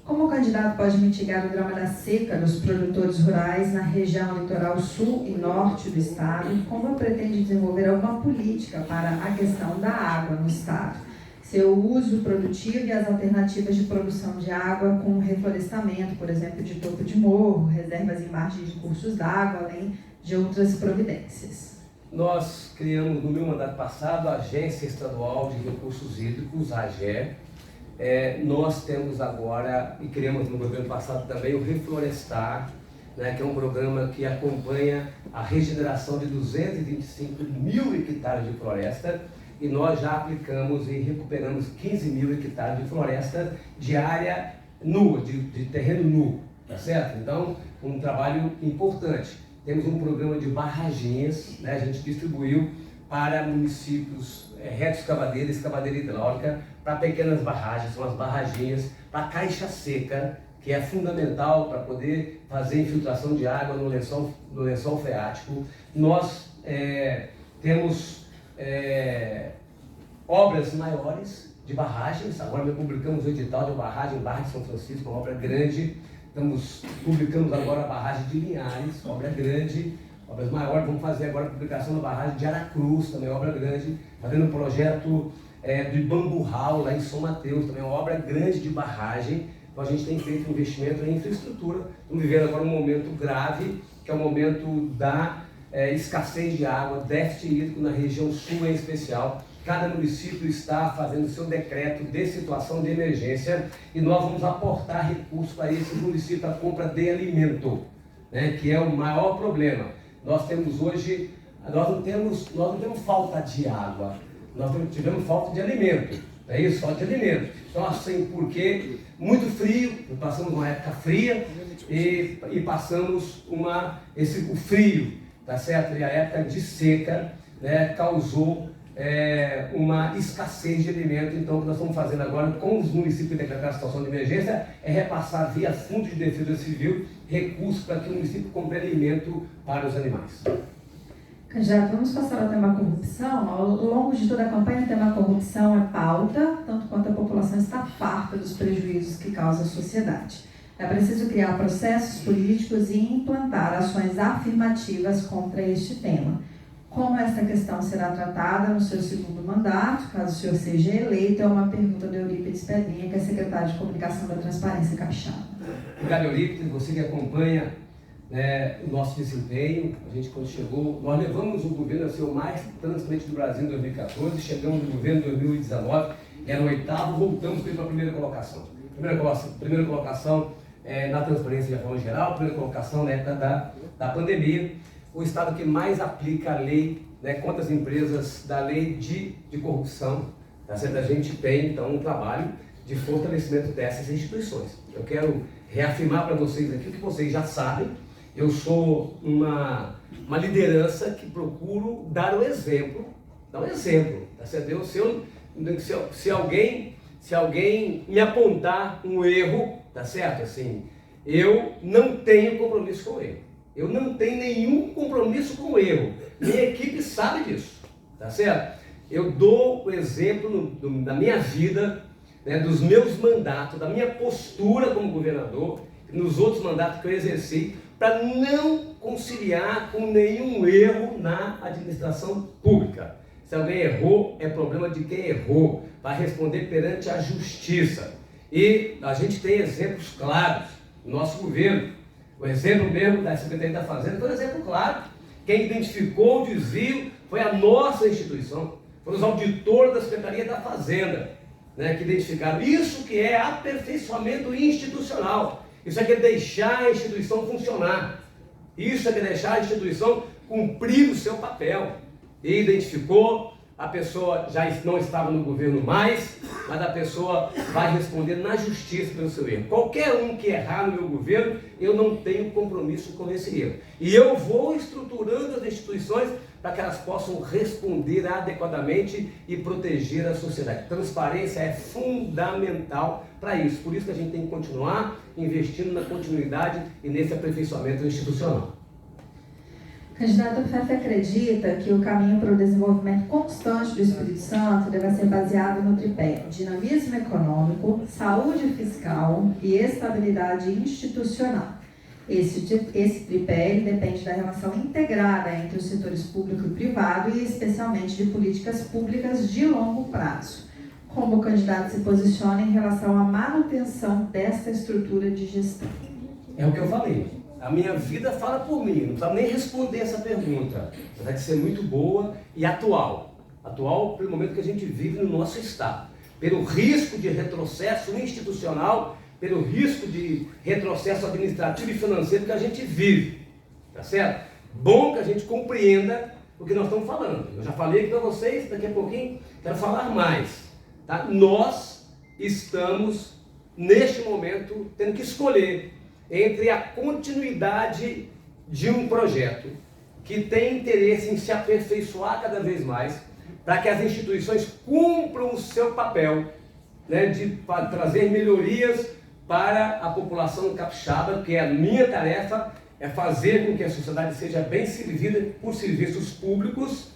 Como o candidato pode mitigar o drama da seca dos produtores rurais na região litoral sul e norte do estado? Como pretende desenvolver alguma política para a questão da água no estado? Seu uso produtivo e as alternativas de produção de água com reflorestamento, por exemplo, de topo de morro, reservas em margens de cursos d'água, além de outras providências. Nós criamos, no meu mandato passado, a Agência Estadual de Recursos Hídricos, a AGE. Nós temos agora, e criamos no governo passado também, o Reflorestar, né, que é um programa que acompanha a regeneração de 225 mil hectares de floresta, e nós já aplicamos e recuperamos 15 mil hectares de floresta de área nua, de terreno nu, tá certo? Então, um trabalho importante. Temos um programa de barraginhas, né, a gente distribuiu para municípios, reto escavadeira, escavadeira hidráulica, para pequenas barragens, são as barraginhas, para caixa seca, que é fundamental para poder fazer infiltração de água no lençol freático. Nós temos obras maiores de barragens, agora publicamos o edital de barragem, Barra de São Francisco, uma obra grande. Publicamos agora a barragem de Linhares, obra grande. Obras maiores, vamos fazer agora a publicação da barragem de Aracruz, também obra grande. Fazendo um projeto de Bamburral, lá em São Mateus, também uma obra grande de barragem. Então a gente tem feito investimento em infraestrutura. Estamos vivendo agora um momento grave, que é o momento da escassez de água, déficit hídrico na região sul em especial. Cada município está fazendo seu decreto de situação de emergência e nós vamos aportar recursos para esse município para a compra de alimento, né, que é o maior problema. Nós temos hoje, nós não temos falta de água, nós tivemos falta de alimento, é isso? Falta de alimento. Então assim, porque muito frio, passamos uma época fria e passamos o frio, tá certo? E a época de seca, né, causou uma escassez de alimento. Então o que nós estamos fazendo agora com os municípios que decretaram a situação de emergência é repassar via Fundo de Defesa Civil recursos para que o município compre alimento para os animais. Candidato, vamos passar ao tema corrupção. Ao longo de toda a campanha, o tema corrupção é pauta, tanto quanto a população está farta dos prejuízos que causa à sociedade. É preciso criar processos políticos e implantar ações afirmativas contra este tema. Como essa questão será tratada no seu segundo mandato, caso o senhor seja eleito, é uma pergunta do Eurípides Pedrinha, que é secretário de Comunicação da Transparência Capixaba. Obrigado, Eurípides, você que acompanha o nosso desempenho. A gente, quando chegou, nós levamos o governo a ser o mais transparente do Brasil em 2014, chegamos no governo em 2019, era o 8º, voltamos para a primeira colocação. Primeira colocação na transparência de forma geral, primeira colocação na época da pandemia. O estado que mais aplica a lei, né, contra as empresas da lei de corrupção, tá certo? A gente tem, então, um trabalho de fortalecimento dessas instituições. Eu quero reafirmar para vocês aqui o que vocês já sabem. Eu sou uma liderança que procuro dar o exemplo, tá certo? Se alguém me apontar um erro, tá certo? Assim, eu não tenho compromisso com o erro. Eu não tenho nenhum compromisso com o erro. Minha equipe sabe disso, tá certo? Eu dou o exemplo da minha vida, né, dos meus mandatos, da minha postura como governador, nos outros mandatos que eu exerci, para não conciliar com nenhum erro na administração pública. Se alguém errou, é problema de quem errou, vai responder perante a justiça. E a gente tem exemplos claros no nosso governo. O exemplo mesmo da Secretaria da Fazenda foi um exemplo claro. Quem identificou o desvio foi a nossa instituição, foram os auditores da Secretaria da Fazenda, né, que identificaram. Isso que é aperfeiçoamento institucional. Isso é que é deixar a instituição funcionar. Isso é que é deixar a instituição cumprir o seu papel. E identificou, a pessoa já não estava no governo mais, mas a pessoa vai responder na justiça pelo seu erro. Qualquer um que errar no meu governo, eu não tenho compromisso com esse erro. E eu vou estruturando as instituições para que elas possam responder adequadamente e proteger a sociedade. Transparência é fundamental para isso. Por isso que a gente tem que continuar investindo na continuidade e nesse aperfeiçoamento institucional. Candidato Fefe acredita que o caminho para o desenvolvimento constante do Espírito Santo deve ser baseado no tripé: dinamismo econômico, saúde fiscal e estabilidade institucional. Esse tripé ele depende da relação integrada entre os setores público e privado e especialmente de políticas públicas de longo prazo. Como o candidato se posiciona em relação à manutenção dessa estrutura de gestão? É o que eu falei. A minha vida fala por mim, não precisa nem responder essa pergunta. Vai ser muito boa e atual. Atual pelo momento que a gente vive no nosso Estado. Pelo risco de retrocesso institucional, pelo risco de retrocesso administrativo e financeiro que a gente vive. Tá certo? Bom que a gente compreenda o que nós estamos falando. Eu já falei aqui para vocês, daqui a pouquinho quero falar mais. Tá? Nós estamos, neste momento, tendo que escolher entre a continuidade de um projeto que tem interesse em se aperfeiçoar cada vez mais, para que as instituições cumpram o seu papel, né, de trazer melhorias para a população capixaba, que é a minha tarefa, é fazer com que a sociedade seja bem servida por serviços públicos,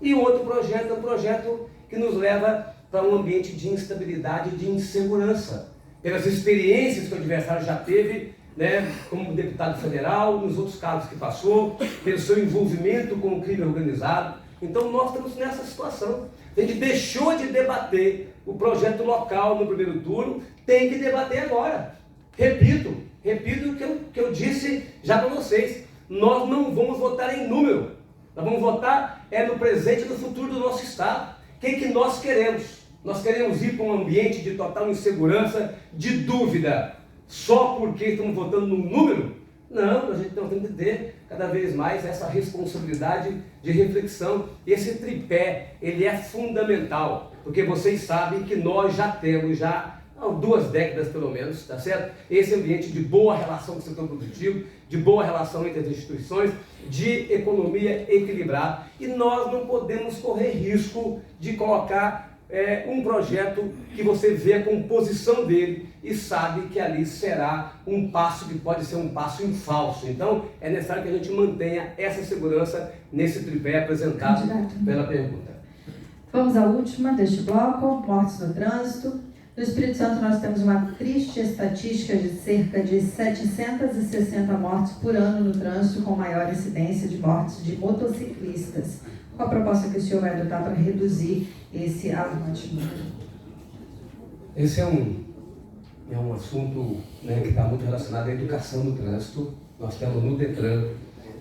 e outro projeto é um projeto que nos leva para um ambiente de instabilidade e de insegurança, pelas experiências que o adversário já teve, né, como deputado federal, nos outros cargos que passou, pelo seu envolvimento com o crime organizado. Então nós estamos nessa situação. A gente deixou de debater o projeto local no primeiro turno, tem que debater agora. Repito o que eu disse já para vocês. Nós não vamos votar em número, nós vamos votar no presente e no futuro do nosso Estado. O que nós queremos? Nós queremos ir para um ambiente de total insegurança, de dúvida, só porque estamos votando num número? Não, a gente tem que ter cada vez mais essa responsabilidade de reflexão. Esse tripé, ele é fundamental, porque vocês sabem que nós já temos há 2 décadas pelo menos, tá certo? Esse ambiente de boa relação com o setor produtivo, de boa relação entre as instituições, de economia equilibrada, e nós não podemos correr risco de colocar um projeto que você vê a composição dele e sabe que ali será um passo que pode ser um passo em falso. Então, é necessário que a gente mantenha essa segurança nesse tripé apresentado pela pergunta. Vamos à última deste bloco, mortes no trânsito. No Espírito Santo nós temos uma triste estatística de cerca de 760 mortes por ano no trânsito, com maior incidência de mortes de motociclistas. Qual a proposta que o senhor vai adotar para reduzir esse avante? Esse é um assunto, né, que está muito relacionado à educação no trânsito. Nós temos no Detran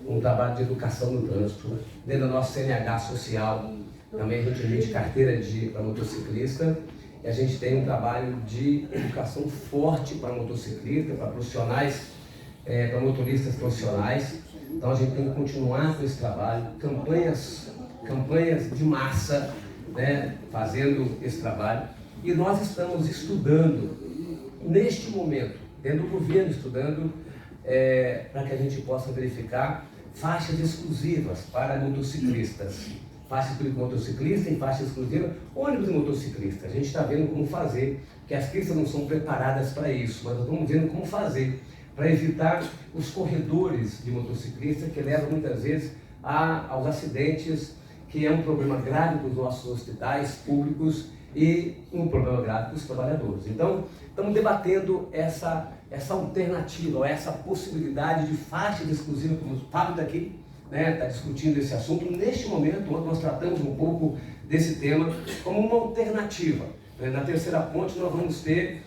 um trabalho de educação no trânsito. Dentro do nosso CNH social, também a gente emite carteira para motociclista. E a gente tem um trabalho de educação forte para motociclistas, para profissionais, para motoristas profissionais. Então a gente tem que continuar com esse trabalho, campanhas de massa, né, fazendo esse trabalho. E nós estamos estudando, neste momento, dentro do governo, estudando para que a gente possa verificar faixas exclusivas para motociclistas. Faixa para motociclista e faixa exclusiva, ônibus e motociclista. A gente está vendo como fazer, porque as pistas não são preparadas para isso, mas nós estamos vendo como fazer, para evitar os corredores de motociclista que levam muitas vezes aos acidentes, que é um problema grave para os nossos hospitais públicos e um problema grave para os trabalhadores. Então, estamos debatendo essa alternativa, ou essa possibilidade de faixas exclusivas, como o Fábio daqui, está discutindo esse assunto. Neste momento, nós tratamos um pouco desse tema como uma alternativa. Na terceira ponte, nós vamos ter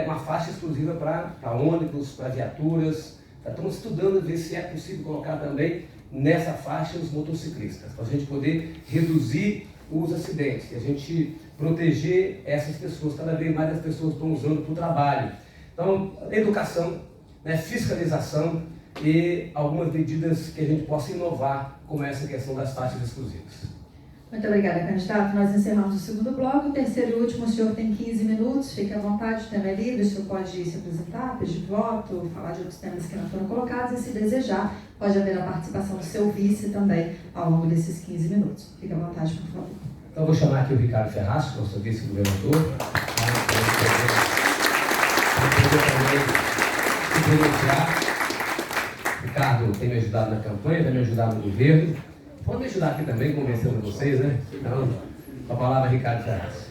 uma faixa exclusiva para ônibus, para viaturas. Estamos estudando ver se é possível colocar também nessa faixa os motociclistas, para a gente poder reduzir os acidentes, e a gente proteger essas pessoas. Cada vez mais as pessoas estão usando para o trabalho. Então, educação, fiscalização, e algumas medidas que a gente possa inovar, como essa questão das faixas exclusivas. Muito obrigada, candidato. Nós encerramos o segundo bloco. O terceiro e último, o senhor tem 15 minutos. Fique à vontade, o tema é livre. O senhor pode se apresentar, pedir voto, falar de outros temas que não foram colocados e, se desejar, pode haver a participação do seu vice também ao longo desses 15 minutos. Fique à vontade, por favor. Então, eu vou chamar aqui o Ricardo Ferraz, nosso vice-governador, para poder pronunciar. O Ricardo tem me ajudado na campanha, tem me ajudado no governo. Pode me ajudar aqui também, convencendo vocês, né? Então, com a palavra, Ricardo Ferraz.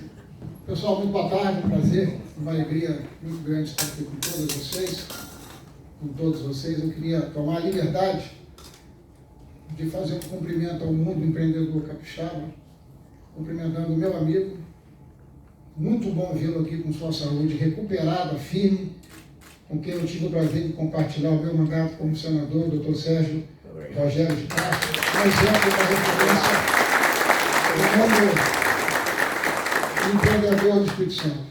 Pessoal, muito boa tarde, um prazer, uma alegria muito grande estar aqui com todos vocês. Com todos vocês, eu queria tomar a liberdade de fazer um cumprimento ao mundo empreendedor capixaba, cumprimentando o meu amigo. Muito bom vê-lo aqui com sua saúde recuperada, firme, com quem eu tive o prazer de compartilhar o meu mandato como senador, o Dr. Sérgio Rogério de Castro, um exemplo da referência como empreendedor do Espírito Santo.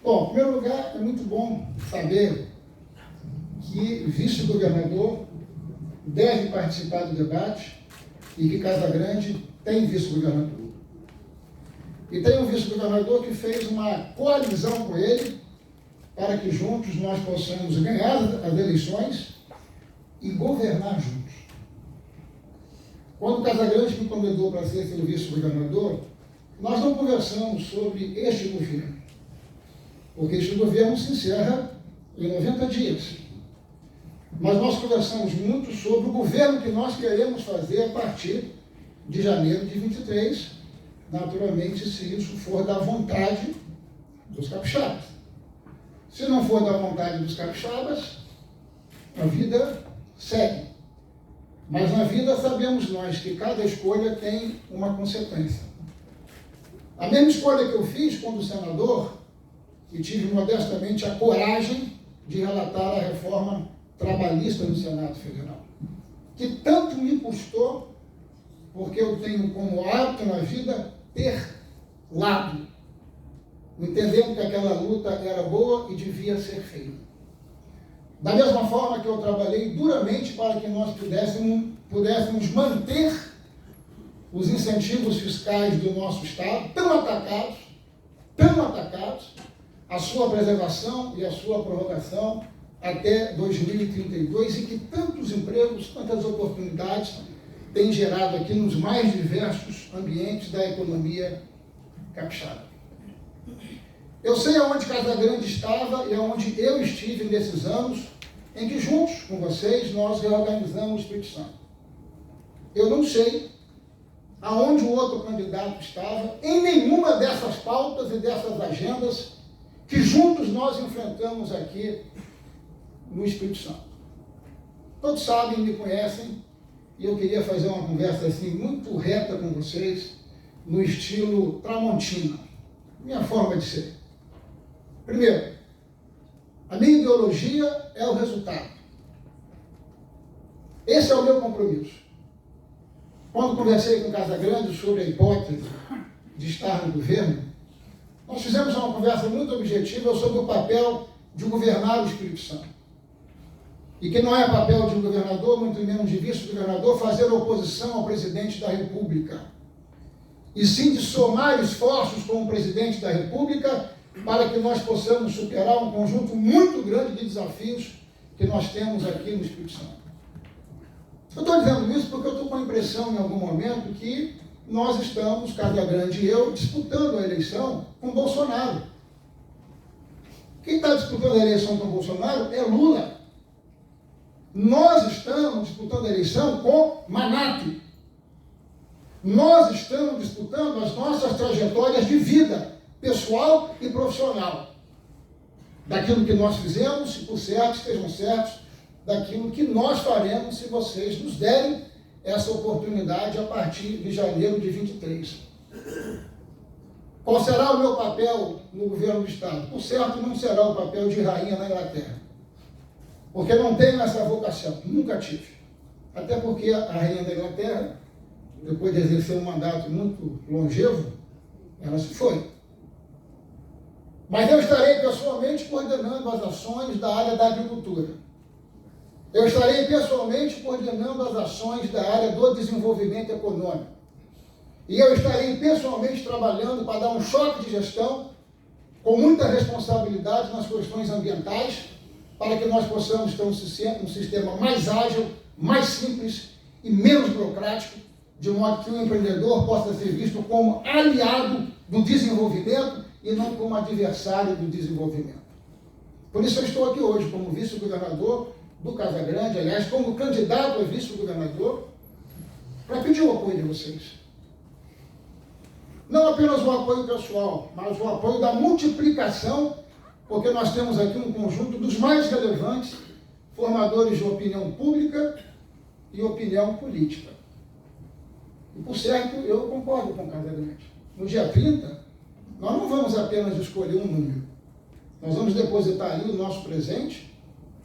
Bom, em primeiro lugar, é muito bom saber que vice-governador deve participar do debate e que Casagrande tem vice-governador. E tem um vice-governador que fez uma coalizão com ele para que juntos nós possamos ganhar as eleições e governar juntos. Quando Casagrande me convidou para ser seu vice-governador, nós não conversamos sobre este governo, porque este governo se encerra em 90 dias. Mas nós conversamos muito sobre o governo que nós queremos fazer a partir de janeiro de 23, naturalmente, se isso for da vontade dos capixabas. Se não for da vontade dos capixabas, a vida segue. Mas na vida sabemos nós que cada escolha tem uma consequência. A mesma escolha que eu fiz quando senador, e tive modestamente a coragem de relatar a reforma trabalhista no Senado Federal, que tanto me custou, porque eu tenho como hábito na vida ter lado, entendendo que aquela luta era boa e devia ser feita. Da mesma forma que eu trabalhei duramente para que nós pudéssemos manter os incentivos fiscais do nosso Estado, tão atacados, a sua preservação e a sua prorrogação até 2032, e que tantos empregos, tantas oportunidades têm gerado aqui nos mais diversos ambientes da economia capixaba. Eu sei aonde Casagrande estava e aonde eu estive nesses anos em que juntos com vocês nós reorganizamos o Espírito Santo. Eu não sei aonde o outro candidato estava em nenhuma dessas pautas e dessas agendas que juntos nós enfrentamos aqui no Espírito Santo. Todos sabem, me conhecem, e eu queria fazer uma conversa assim muito reta com vocês, no estilo Tramontina, minha forma de ser. Primeiro, a minha ideologia é o resultado. Esse é o meu compromisso. Quando conversei com Casagrande sobre a hipótese de estar no governo, nós fizemos uma conversa muito objetiva sobre o papel de governar o Espírito Santo. E que não é papel de um governador, muito menos de vice-governador, fazer oposição ao presidente da República. E sim de somar esforços com o presidente da República para que nós possamos superar um conjunto muito grande de desafios que nós temos aqui no Espírito Santo. Eu estou dizendo isso porque eu estou com a impressão em algum momento que nós estamos, Casagrande e eu, disputando a eleição com Bolsonaro. Quem está disputando a eleição com Bolsonaro é Lula. Nós estamos disputando a eleição com Manato. Nós estamos disputando as nossas trajetórias de vida, pessoal e profissional. Daquilo que nós fizemos, se por certo, estejam certos, daquilo que nós faremos se vocês nos derem essa oportunidade a partir de janeiro de 23. Qual será o meu papel no governo do Estado? Por certo, não será o papel de rainha na Inglaterra. Porque não tenho essa vocação, nunca tive. Até porque a rainha da Inglaterra, depois de exercer um mandato muito longevo, ela se foi. Mas eu estarei pessoalmente coordenando as ações da área da agricultura. Eu estarei pessoalmente coordenando as ações da área do desenvolvimento econômico. E eu estarei pessoalmente trabalhando para dar um choque de gestão com muita responsabilidade nas questões ambientais, para que nós possamos ter um sistema mais ágil, mais simples e menos burocrático, de modo que o empreendedor possa ser visto como aliado do desenvolvimento e não como adversário do desenvolvimento. Por isso eu estou aqui hoje como vice-governador do Casagrande, aliás, como candidato a vice-governador, para pedir o apoio de vocês. Não apenas o apoio pessoal, mas o apoio da multiplicação, porque nós temos aqui um conjunto dos mais relevantes formadores de opinião pública e opinião política. E, por certo, eu concordo com o Casagrande. No dia 30, nós não vamos apenas escolher um número. Nós vamos depositar ali o nosso presente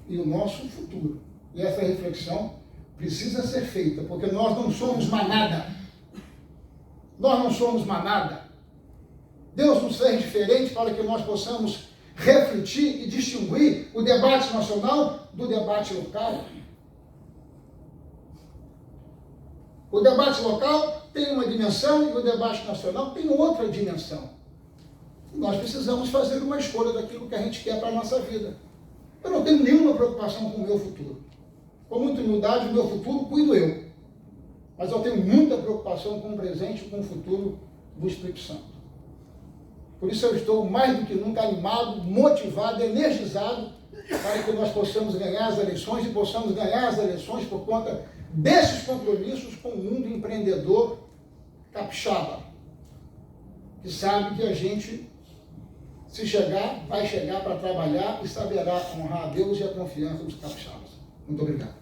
e o nosso futuro. E essa reflexão precisa ser feita, porque nós não somos manada. Nós não somos manada. Deus nos fez diferente para que nós possamos refletir e distinguir o debate nacional do debate local. O debate local tem uma dimensão e o debate nacional tem outra dimensão. E nós precisamos fazer uma escolha daquilo que a gente quer para a nossa vida. Eu não tenho nenhuma preocupação com o meu futuro. Com muita humildade, o meu futuro cuido eu. Mas eu tenho muita preocupação com o presente e com o futuro do Espírito Santo. Por isso eu estou mais do que nunca animado, motivado, energizado, para que nós possamos ganhar as eleições e possamos ganhar as eleições por conta desses compromissos com o mundo empreendedor capixaba, que sabe que a gente, se chegar, vai chegar para trabalhar e saberá honrar a Deus e a confiança dos capixabas. Muito obrigado.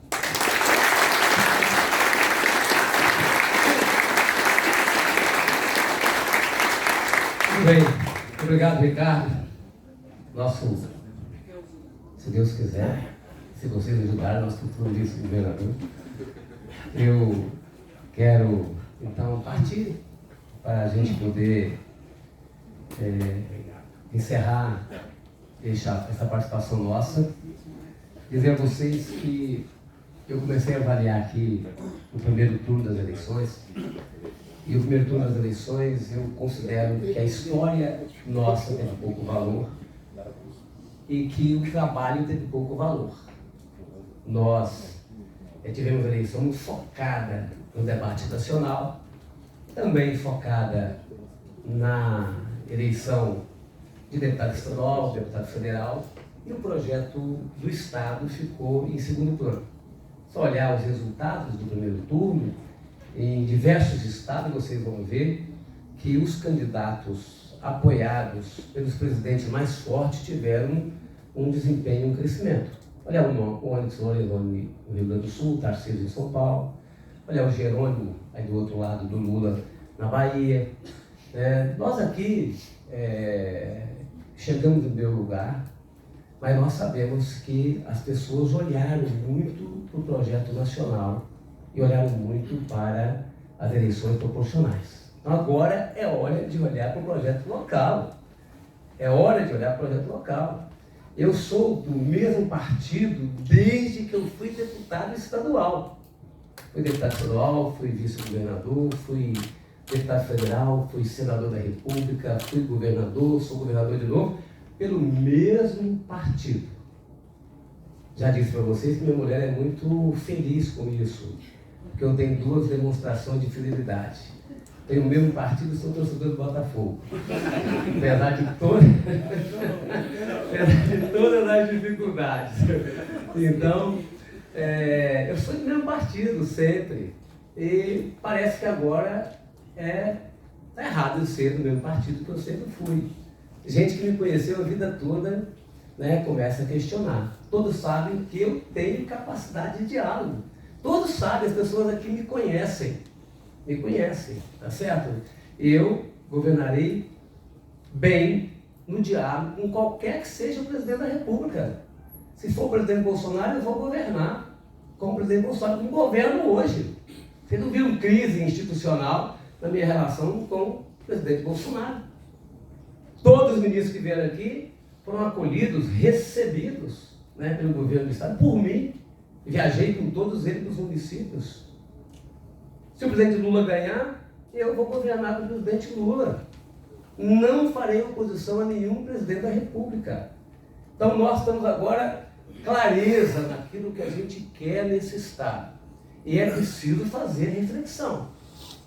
Muito bem. Obrigado, Ricardo. Se Deus quiser, se vocês ajudarem, nosso futuro vice-governador, eu quero, então, partir para a gente poder encerrar essa participação nossa, dizer a vocês que eu comecei a avaliar aqui o primeiro turno das eleições. E o primeiro turno das eleições, eu considero que a história nossa teve pouco valor e que o trabalho teve pouco valor. Nós tivemos a eleição focada no debate nacional, também focada na eleição de deputado estadual, deputado federal, e o projeto do Estado ficou em segundo plano. Só olhar os resultados do primeiro turno, em diversos estados vocês vão ver que os candidatos apoiados pelos presidentes mais fortes tiveram um desempenho, um crescimento. Olha o Onyx Lorenzoni no Rio Grande do Sul, Tarcísio em São Paulo, olha o Jerônimo aí do outro lado do Lula na Bahia. Nós aqui chegamos no primeiro lugar, mas nós sabemos que as pessoas olharam muito para o projeto nacional e olharam muito para as eleições proporcionais. Então agora é hora de olhar para o projeto local. É hora de olhar para o projeto local. Eu sou do mesmo partido desde que eu fui deputado estadual. Fui deputado estadual, fui vice-governador, fui deputado federal, fui senador da República, fui governador, sou governador de novo, pelo mesmo partido. Já disse para vocês que minha mulher é muito feliz com isso, porque eu tenho duas demonstrações de fidelidade. Tenho o mesmo partido e sou torcedor do Botafogo. Apesar de todas as dificuldades. Então, eu sou do mesmo partido sempre. E parece que agora está errado eu ser do mesmo partido que eu sempre fui. Gente que me conheceu a vida toda, começa a questionar. Todos sabem que eu tenho capacidade de diálogo. Todos sabem, as pessoas aqui me conhecem, tá certo? Eu governarei bem no diálogo com qualquer que seja o presidente da República. Se for o presidente Bolsonaro, eu vou governar como o presidente Bolsonaro, como governo hoje. Vocês não viram crise institucional na minha relação com o presidente Bolsonaro. Todos os ministros que vieram aqui foram acolhidos, recebidos pelo governo do Estado, por mim. Viajei com todos eles para os municípios. Se o presidente Lula ganhar, eu vou governar com o presidente Lula. Não farei oposição a nenhum presidente da República. Então nós estamos agora clareza naquilo que a gente quer nesse Estado. E é preciso fazer reflexão,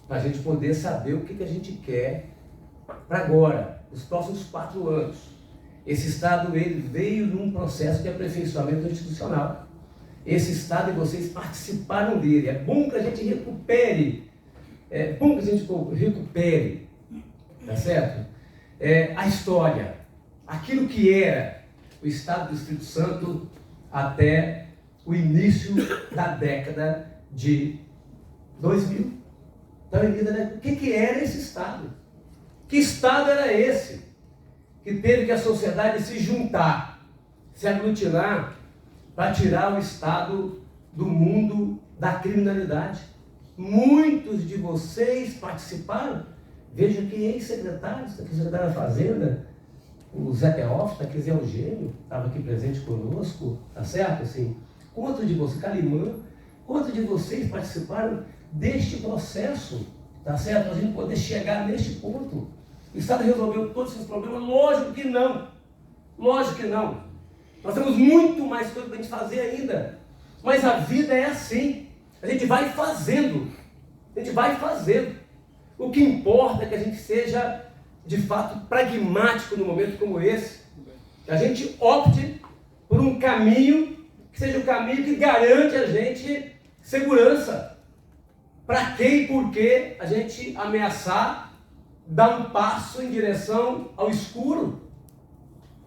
para a gente poder saber o que a gente quer para agora, os próximos 4 anos. Esse Estado ele veio num processo de aperfeiçoamento institucional. Esse Estado e vocês participaram dele. É bom que a gente recupere, tá certo? A história, aquilo que era o Estado do Espírito Santo até o início da década de 2000. Então, o que era esse Estado? Que Estado era esse? Que teve que a sociedade se juntar, se aglutinar, para tirar o Estado do mundo da criminalidade. Muitos de vocês participaram. Veja que ex-secretários, está aqui o secretário da Fazenda, o Zé Teófilo, está aqui Zé Eugênio, estava aqui presente conosco, tá certo? Assim, quantos de vocês, Calimã, quantos de vocês participaram deste processo, tá certo? Para a gente poder chegar neste ponto. O Estado resolveu todos esses problemas? Lógico que não. Lógico que não. Nós temos muito mais coisa para a gente fazer ainda. Mas a vida é assim. A gente vai fazendo. A gente vai fazendo. O que importa é que a gente seja, de fato, pragmático num momento como esse. Que a gente opte por um caminho que seja o caminho que garante a gente segurança. Para que e por que a gente ameaçar dar um passo em direção ao escuro,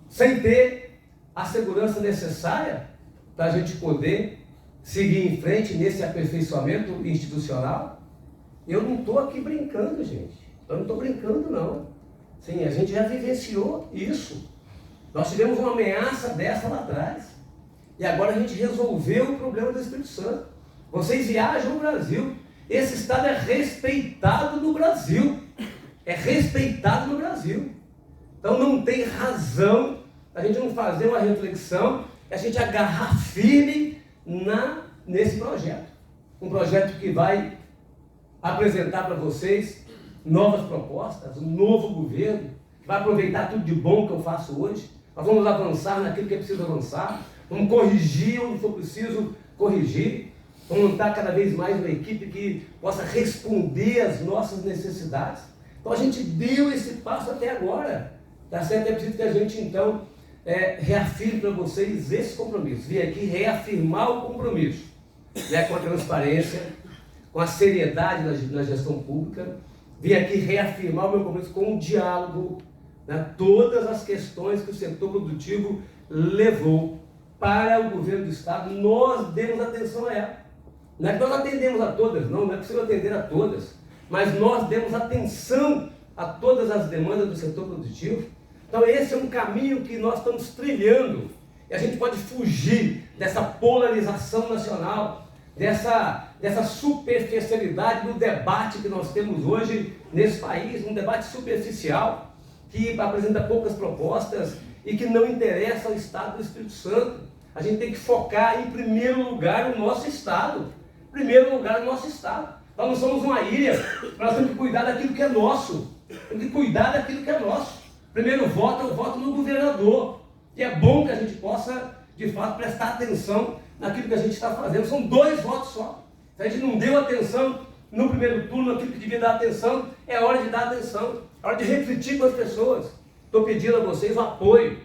sem ter a segurança necessária para a gente poder seguir em frente nesse aperfeiçoamento institucional? Eu não estou aqui brincando, gente. Eu não estou brincando, não. Sim, a gente já vivenciou isso. Nós tivemos uma ameaça dessa lá atrás. E agora a gente resolveu o problema do Espírito Santo. Vocês viajam no Brasil. Esse Estado é respeitado no Brasil. É respeitado no Brasil. Então não tem razão a gente não fazer uma reflexão e a gente agarrar firme nesse projeto. Um projeto que vai apresentar para vocês novas propostas, um novo governo, que vai aproveitar tudo de bom que eu faço hoje. Nós vamos avançar naquilo que é preciso avançar, vamos corrigir onde for preciso corrigir, vamos montar cada vez mais uma equipe que possa responder às nossas necessidades. Então a gente deu esse passo até agora, tá certo? É preciso que a gente então reafirme para vocês esse compromisso. Vim aqui reafirmar o compromisso, com a transparência, com a seriedade na gestão pública. Vim aqui reafirmar o meu compromisso com o diálogo, todas as questões que o setor produtivo levou para o governo do Estado, nós demos atenção a ela. Não é que nós atendemos a todas, não é possível atender a todas, mas nós demos atenção a todas as demandas do setor produtivo. Então esse é um caminho que nós estamos trilhando, e a gente pode fugir dessa polarização nacional, dessa superficialidade do debate que nós temos hoje nesse país, um debate superficial, que apresenta poucas propostas e que não interessa ao Estado do Espírito Santo. A gente tem que focar em primeiro lugar o nosso Estado. Em primeiro lugar o nosso Estado. Nós não somos uma ilha, nós temos que cuidar daquilo que é nosso. Temos que cuidar daquilo que é nosso. Primeiro voto é o voto no governador. E é bom que a gente possa, de fato, prestar atenção naquilo que a gente está fazendo. São 2 votos só. Se a gente não deu atenção no primeiro turno, naquilo que devia dar atenção, é hora de dar atenção. É hora de refletir com as pessoas. Estou pedindo a vocês o apoio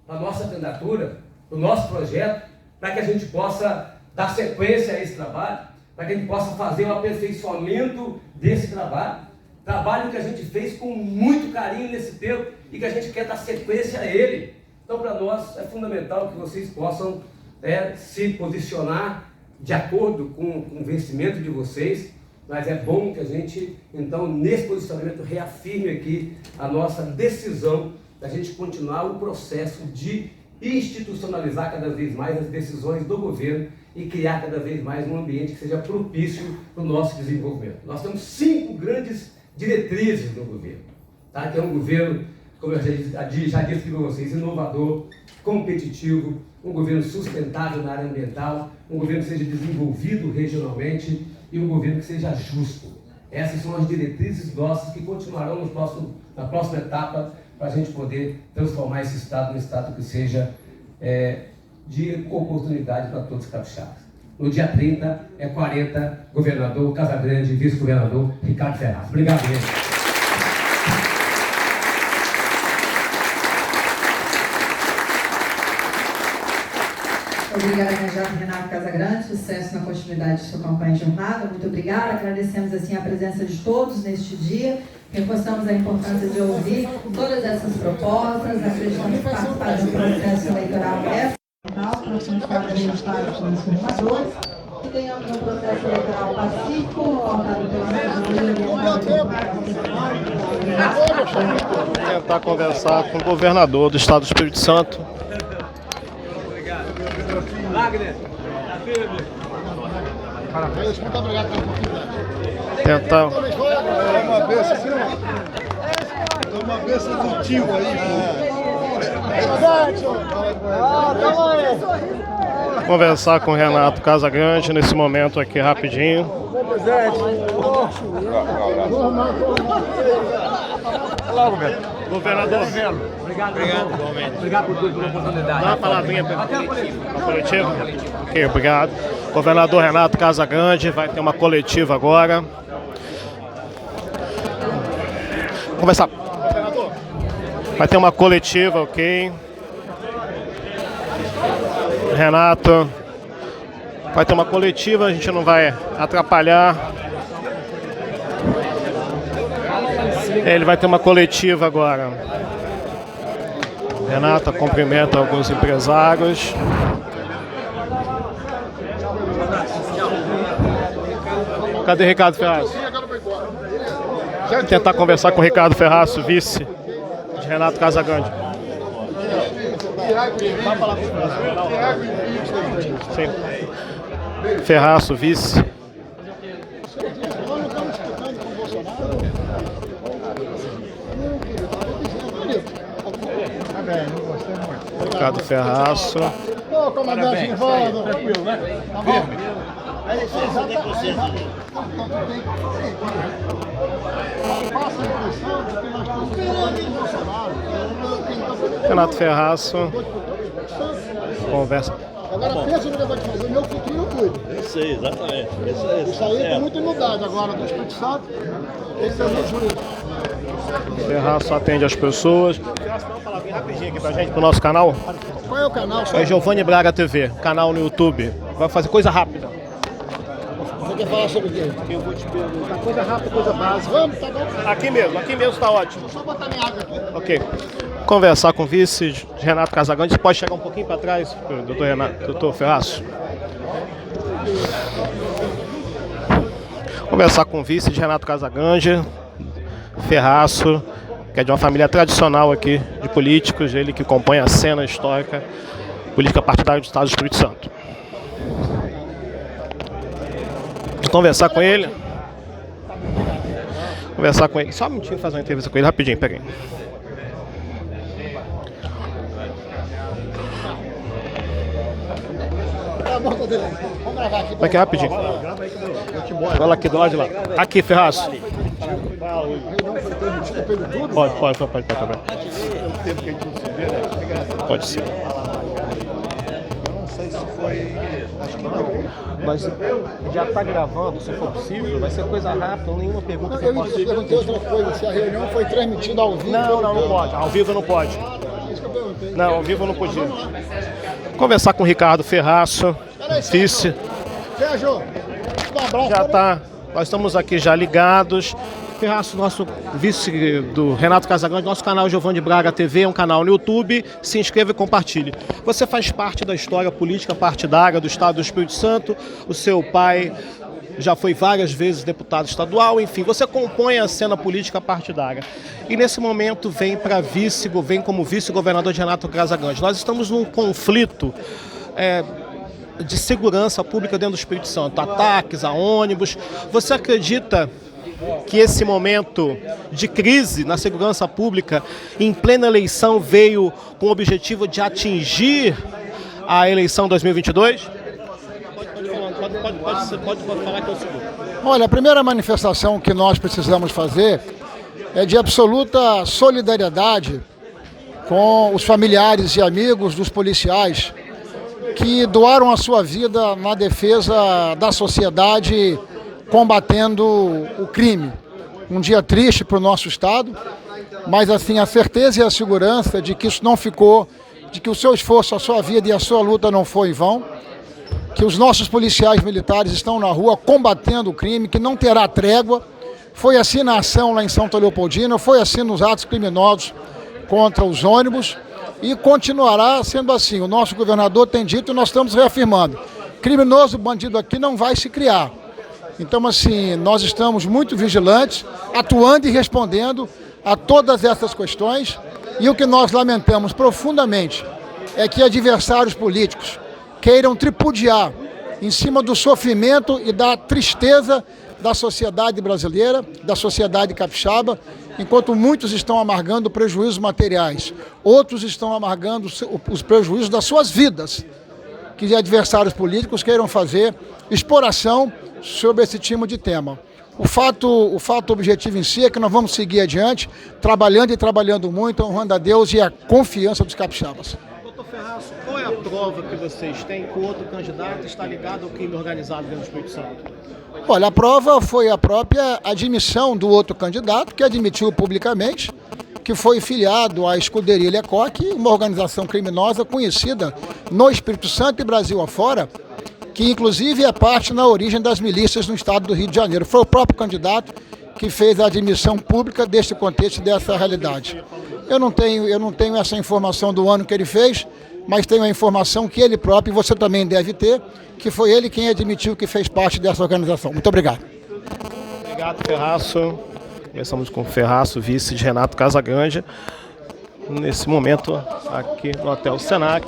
à nossa candidatura, do nosso projeto, para que a gente possa dar sequência a esse trabalho, para que a gente possa fazer o aperfeiçoamento desse trabalho. Trabalho que a gente fez com muito carinho nesse tempo e que a gente quer dar sequência a ele. Então, para nós, é fundamental que vocês possam se posicionar de acordo com o convencimento de vocês, mas é bom que a gente, então, nesse posicionamento, reafirme aqui a nossa decisão da gente continuar o processo de institucionalizar cada vez mais as decisões do governo e criar cada vez mais um ambiente que seja propício para o nosso desenvolvimento. Nós temos 5 grandes diretrizes no governo, tá? Que é um governo, como eu já disse para vocês, inovador, competitivo, um governo sustentável na área ambiental, um governo que seja desenvolvido regionalmente e um governo que seja justo. Essas são as diretrizes nossas que continuarão na próxima etapa para a gente poder transformar esse Estado num Estado que seja de oportunidade para todos os capixabas. No dia 30 é 40, governador Casagrande e vice-governador Ricardo Ferraz. Obrigado, gente. Obrigada, candidato Renato Casagrande. Sucesso na continuidade de sua campanha de jornada. Muito obrigada. Agradecemos assim a presença de todos neste dia. Reforçamos a importância de ouvir todas essas propostas. Acreditamos que participar do processo eleitoral é fundamental para os resultados dos transformadores. Que tenhamos um processo eleitoral pacífico, pautado pela Vou tentar conversar com o governador do estado do Espírito Santo. Wagner, Parabéns, muito obrigado pela oportunidade. Tentar. Uma bênção do tio aí, Conversar com o Renato Casagrande nesse momento aqui rapidinho. Governador, obrigado por tudo, pela oportunidade. dá uma palavrinha para a coletiva. Ok, obrigado. Governador Renato Casagrande vai ter uma coletiva agora. Conversar. Vai ter uma coletiva, ok? Renato vai ter uma coletiva, a gente não vai atrapalhar. Ele vai ter uma coletiva agora. Renato cumprimenta alguns empresários. Cadê Ricardo Ferraz? Vou tentar conversar com o Ricardo Ferraz, vice de Renato Casagrande. Sim. Ferraço, vice. Ricardo Ferraço. Ô, comandante Nivaldo. Tranquilo, né? Tá bom? Renato Ferraço. Conversa. Agora pensa no que eu vou te fazer, meu futuro eu cuido. Eu sei, exatamente. Isso aí tem muita humildade agora do Espírito Santo. Esse é o meu juízo. Ferraço atende as pessoas. Ferraço, dá uma palavrinha rapidinho aqui pra gente, pro nosso canal. Qual é o canal? É Giovanni Braga TV, canal no YouTube. Vai fazer coisa rápida. Você quer falar sobre o quê? Eu vou te perguntar coisa rápida, coisa básica. Vamos, tá bom? Aqui mesmo tá ótimo. Só botar minha água aqui. Ok. Conversar com o vice Renato Casagrande. Você pode chegar um pouquinho para trás, doutor Ferraço? Conversar com o vice de Renato Casagrande, Ferraço, que é de uma família tradicional aqui de políticos, ele que compõe a cena histórica política partidária do Estado do Espírito Santo. Conversar com ele. Só um minutinho fazer uma entrevista com ele rapidinho, pega aí. Vamos gravar aqui. Vai aqui rapidinho. Fala aqui do lado de lá. Aqui, Ferraço. Pode. Pode ser. Mas já está gravando, se for possível, vai ser coisa rápida, nenhuma pergunta que eu possa... Eu perguntei outra coisa, se a reunião foi transmitida ao vivo. Não pode. Ao vivo não pode. Isso que eu perguntei. Não, ao vivo não podia. Conversar com o Ricardo Ferraço, vice. Sérgio, um abraço. Já está. Nós estamos aqui já ligados. Ferraço, nosso vice do Renato Casagrande, nosso canal Giovanni Braga TV, é um canal no YouTube. Se inscreva e compartilhe. Você faz parte da história política partidária do Estado do Espírito Santo. O seu pai já foi várias vezes deputado estadual. Enfim, você compõe a cena política partidária. E nesse momento vem como vice-governador de Renato Casagrande. Nós estamos num conflito de segurança pública dentro do Espírito Santo. Ataques a ônibus. Você acredita que esse momento de crise na segurança pública, em plena eleição, veio com o objetivo de atingir a eleição 2022? Pode falar que eu seguro. Olha, a primeira manifestação que nós precisamos fazer é de absoluta solidariedade com os familiares e amigos dos policiais que doaram a sua vida na defesa da sociedade, combatendo o crime. Um dia triste para o nosso Estado, mas assim, a certeza e a segurança de que isso não ficou, de que o seu esforço, a sua vida e a sua luta não foi em vão, que os nossos policiais militares estão na rua combatendo o crime, que não terá trégua. Foi assim na ação lá em Santa Leopoldina, foi assim nos atos criminosos contra os ônibus e continuará sendo assim. O nosso governador tem dito e nós estamos reafirmando. Criminoso, bandido aqui não vai se criar. Então, assim, nós estamos muito vigilantes, atuando e respondendo a todas essas questões. E o que nós lamentamos profundamente é que adversários políticos queiram tripudiar em cima do sofrimento e da tristeza da sociedade brasileira, da sociedade capixaba, enquanto muitos estão amargando prejuízos materiais, outros estão amargando os prejuízos das suas vidas, que adversários políticos queiram fazer exploração sobre esse tipo de tema. O fato objetivo em si é que nós vamos seguir adiante, trabalhando e trabalhando muito, honrando a Deus e a confiança dos capixabas. Doutor Ferraz, qual é a prova que vocês têm que o outro candidato está ligado ao crime organizado dentro do Espírito Santo? Olha, a prova foi a própria admissão do outro candidato, que admitiu publicamente que foi filiado à Escuderia Lecoque, uma organização criminosa conhecida no Espírito Santo e Brasil afora, que inclusive é parte na origem das milícias no estado do Rio de Janeiro. Foi o próprio candidato que fez a admissão pública deste contexto e dessa realidade. Eu não tenho essa informação do ano que ele fez, mas tenho a informação que ele próprio, e você também deve ter, que foi ele quem admitiu que fez parte dessa organização. Muito obrigado. Obrigado, Ferraço. Começamos com o Ferraço, vice de Renato Casagrande, nesse momento aqui no Hotel Senac.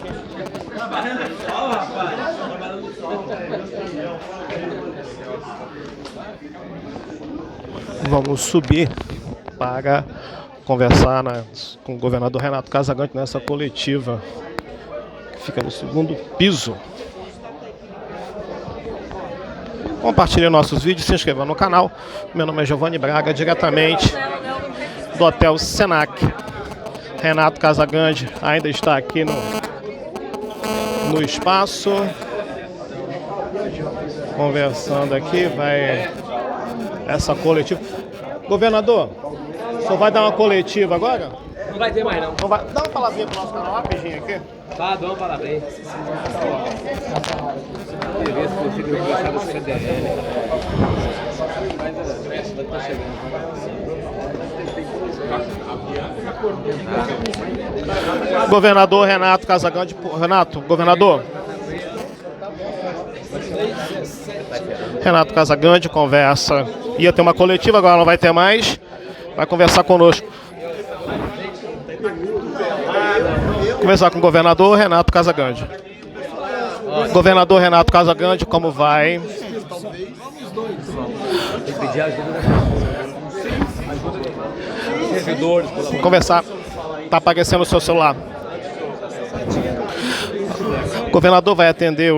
Vamos subir para conversar com o governador Renato Casagrande nessa coletiva que fica no segundo piso. Compartilhe nossos vídeos, se inscreva no canal. Meu nome é Giovanni Braga, diretamente do Hotel Senac. Renato Casagrande ainda está aqui no espaço, conversando aqui, vai essa coletiva. Governador, o senhor vai dar uma coletiva agora? Não vai ter mais, não. Dá uma palavrinha pro nosso canal rapidinho aqui. Tá, dá uma parabéns. TV, se você viu gostar do CDL. Tá chegando. Governador Renato Casagrande. Renato, governador. Renato Casagrande conversa. Ia ter uma coletiva, agora não vai ter mais. Vai conversar conosco. Conversar com o governador Renato Casagrande. Governador Renato Casagrande, como vai? Pedir ajuda. Servidores. Vamos conversar. Tá aparecendo o seu celular. O governador vai atender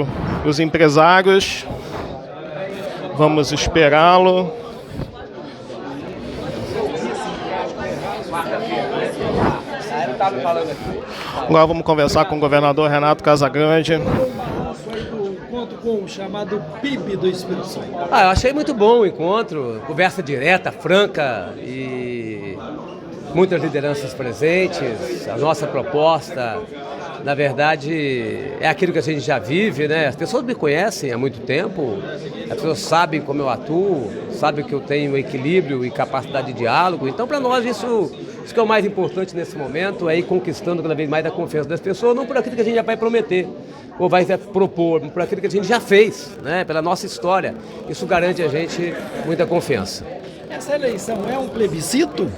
os empresários. Vamos esperá-lo. Agora vamos conversar com o governador Renato Casagrande. Encontro com o chamado PIB do Espírito Santo. Eu achei muito bom o encontro, conversa direta, franca e muitas lideranças presentes. A nossa proposta, na verdade, é aquilo que a gente já vive, né? As pessoas me conhecem há muito tempo, as pessoas sabem como eu atuo, sabem que eu tenho equilíbrio e capacidade de diálogo. Então, para nós, isso que é o mais importante nesse momento, é ir conquistando cada vez mais a confiança das pessoas, não por aquilo que a gente já vai prometer ou vai propor, por aquilo que a gente já fez, né? Pela nossa história. Isso garante a gente muita confiança. Essa eleição é um plebiscito?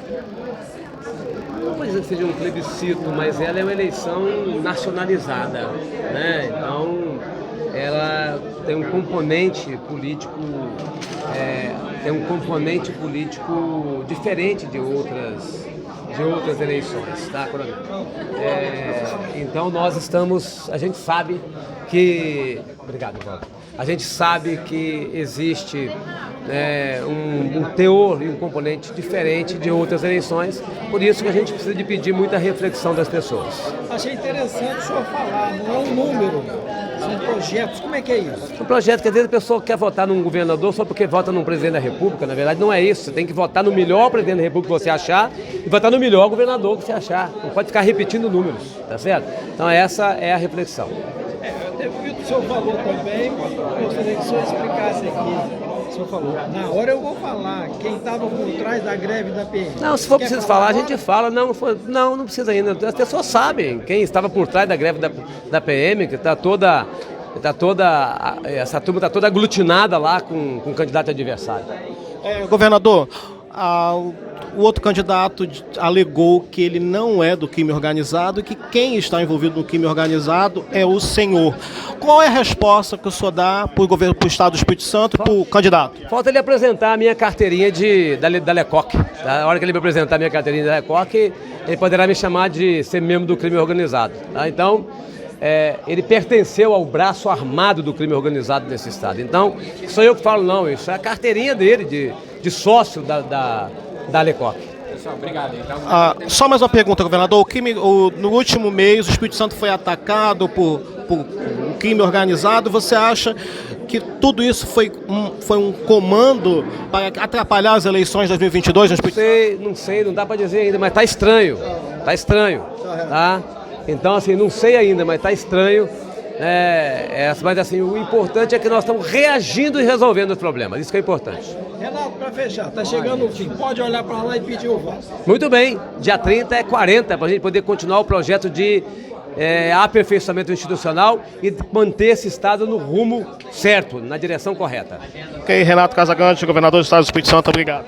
Não pode dizer que seja um plebiscito, mas ela é uma eleição nacionalizada, né? Então, ela tem um componente político, diferente de outras eleições, tá, coronel? Então a gente sabe que... Obrigado, Ivan. A gente sabe que existe um teor e um componente diferente de outras eleições, por isso que a gente precisa de pedir muita reflexão das pessoas. Achei interessante o senhor falar, não é um número, São projetos, como é que é isso? Um projeto que às vezes a pessoa quer votar num governador só porque vota num presidente da República. Na verdade, não é isso. Você tem que votar no melhor presidente da República que você achar e votar no melhor governador que você achar. Não pode ficar repetindo números, tá certo? Então essa é a reflexão. Eu vi o que o senhor falou também, gostaria que o senhor explicasse aqui. O senhor falou, na hora eu vou falar quem estava por trás da greve da PM. Não, se for preciso falar, a gente fala. Não precisa ainda. As pessoas sabem quem estava por trás da greve da PM, que essa turma está toda aglutinada lá com o candidato adversário. Governador, o outro candidato alegou que ele não é do crime organizado e que quem está envolvido no crime organizado é o senhor. Qual é a resposta que o senhor dá para o Estado do Espírito Santo e para o candidato? Falta ele apresentar a minha carteirinha da Lecoq. Tá? A hora que ele me apresentar a minha carteirinha da Lecoq, ele poderá me chamar de ser membro do crime organizado. Tá? Então, ele pertenceu ao braço armado do crime organizado desse estado. Então, sou eu que falo, não, isso é a carteirinha dele, de sócio da Lecoq. Obrigado. Então, só mais uma pergunta, governador. No último mês, o Espírito Santo foi atacado por crime organizado. Você acha que tudo isso foi um comando para atrapalhar as eleições de 2022 no Espírito Santo? Não sei, não dá para dizer ainda, mas tá estranho. Tá? Então, assim, não sei ainda, mas tá estranho. Mas assim, o importante é que nós estamos reagindo e resolvendo os problemas. Isso que é importante. Renato, para fechar, tá chegando o fim. Pode olhar para lá e pedir o voto. Muito bem. Dia 30 é 40 para a gente poder continuar o projeto de aperfeiçoamento institucional e manter esse estado no rumo certo, na direção correta. Ok, Renato Casagrande, governador do Estado do Espírito Santo, obrigado.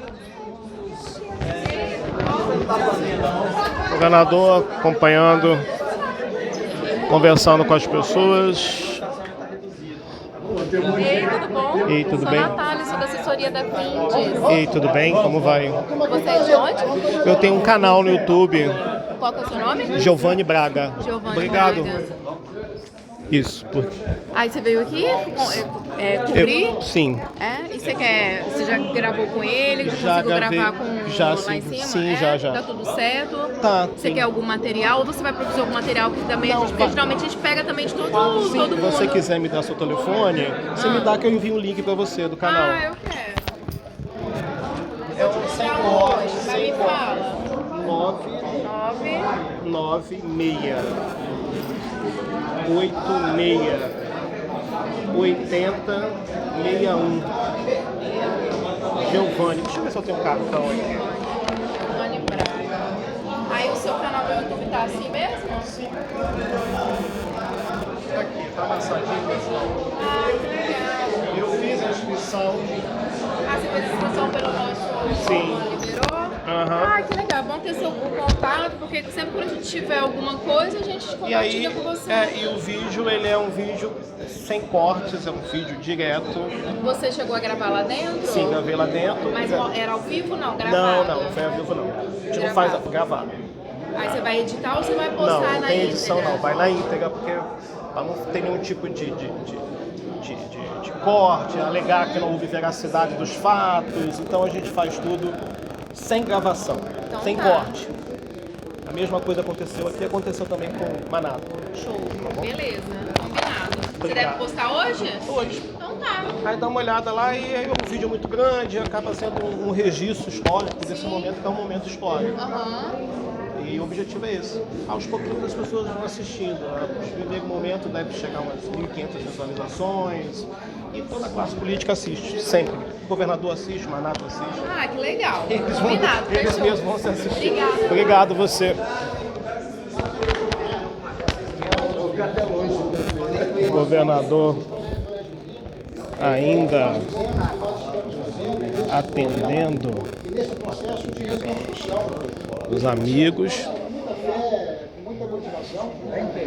Governador acompanhando, conversando com as pessoas. Ei, tudo bom? Ei, tudo sou bem? a Natália, sou da assessoria da Findes. Ei, tudo bem? Como vai? Você é de onde? Eu tenho um canal no YouTube, Qual que é o seu nome? Giovanni Braga. Giovanni Obrigado. Braga. Isso. Aí você veio aqui cobrir? Sim. E você já gravou com ele? Já conseguiu gravei, gravar com já, lá sim, em cima? sim, já. Tá tudo certo? Tá. Você sim. quer algum material? Ou você vai produzir algum material que também Não, porque geralmente a gente pega também de todo Se mundo. você quiser me dar seu telefone, você me dá que eu envio um link pra você do canal. Eu quero. É um Pra onde? Mas me fala. 996 8061. Giovanni, deixa eu ver se eu tenho um cartão aqui. Giovanni Braga. Aí o seu canal do YouTube tá assim mesmo? Sim. Aqui, tá amassadinho. Que legal. Eu fiz a inscrição. Você fez a inscrição pelo nosso... Sim. Liberou? Aham. Que legal. Bom ter seu contato, porque sempre que a gente tiver alguma coisa, a gente E aí, compartilha com você. e o vídeo, ele é um vídeo sem cortes, é um vídeo direto. Você chegou a gravar lá dentro? Sim, gravei lá dentro. Mas era ao vivo, não? Gravado? Não foi ao vivo não. A gente não Gravado. faz gravado. Aí você vai editar ou você vai postar Não, na não tem edição íntegra? não, vai na íntegra, porque para não ter nenhum tipo de corte, alegar que não houve veracidade dos fatos, então a gente faz tudo sem gravação, Então sem tá. corte. A mesma coisa aconteceu aqui, aconteceu também com o Manato. Show. Beleza. Combinado. Você Obrigado. deve postar hoje? Hoje. Então tá. Aí dá uma olhada lá e aí é um vídeo muito grande, acaba sendo um registro histórico desse momento, que é um momento histórico. E o objetivo é esse. Aos pouquinhos as pessoas vão assistindo. No primeiro momento deve chegar umas 1.500 visualizações. E toda a classe política assiste, sempre. O governador assiste, o Manato assiste. Que legal. Eles Combinado. fechou. mesmos vão se assistir. Obrigada. Obrigado você. O governador ainda atendendo os amigos. Com muita motivação,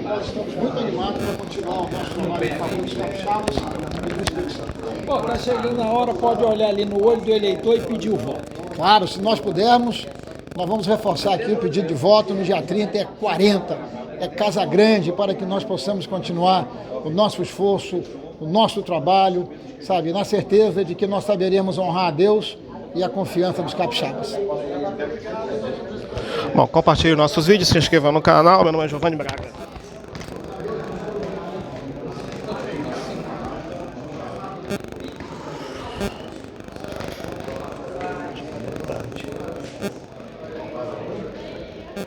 nós estamos muito animados para continuar o nosso trabalho em favor dos capixabas e do Espírito Santo. Pô, tá chegando a hora, pode olhar ali no olho do eleitor e pedir o voto. Claro, se nós pudermos, nós vamos reforçar aqui o pedido de voto no dia 30, é 40, é Casa Grande, para que nós possamos continuar o nosso esforço, o nosso trabalho, sabe, na certeza de que nós saberemos honrar a Deus e a confiança dos capixabas. Bom, compartilhe nossos vídeos, se inscreva no canal. Meu nome é Giovanni Braga. Boa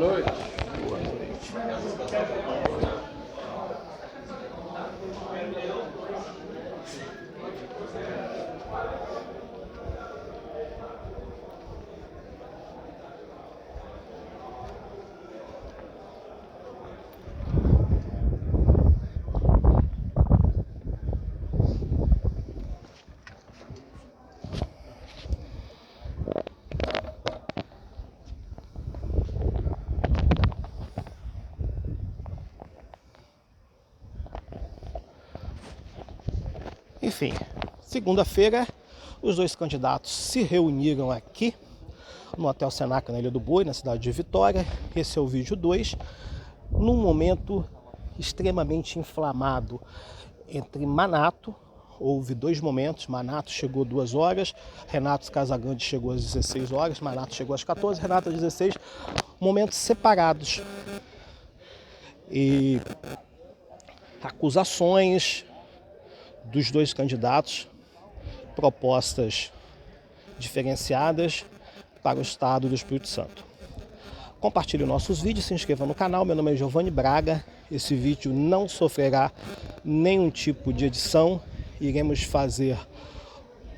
noite. Enfim, segunda-feira, os dois candidatos se reuniram aqui no Hotel Senaca, na Ilha do Boi, na cidade de Vitória. Esse é o vídeo 2, num momento extremamente inflamado entre Manato. Houve dois momentos, Manato chegou 2 horas, Renato Casagrande chegou às 16 horas, Manato chegou às 14, Renato às 16, momentos separados. E acusações dos dois candidatos, propostas diferenciadas para o estado do Espírito Santo. Compartilhe nossos vídeos, se inscreva no canal. Meu nome é Giovanni Braga. Esse vídeo não sofrerá nenhum tipo de edição. Iremos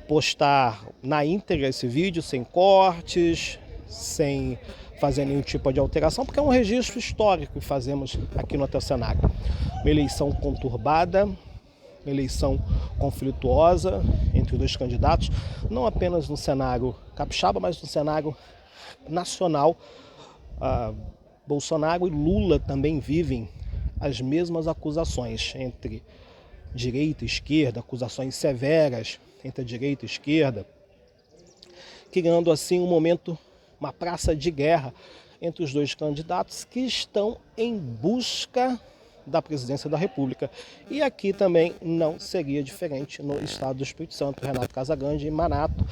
postar na íntegra esse vídeo, sem cortes, sem fazer nenhum tipo de alteração, porque é um registro histórico que fazemos aqui no Hotel Senaca. Uma eleição conturbada, uma eleição conflituosa entre os dois candidatos, não apenas no cenário capixaba, mas no cenário nacional. Bolsonaro e Lula também vivem as mesmas acusações entre direita e esquerda, acusações severas entre a direita e a esquerda, criando assim um momento, uma praça de guerra entre os dois candidatos que estão em busca da presidência da República. E aqui também não seria diferente no estado do Espírito Santo, Renato Casagrande e Manato.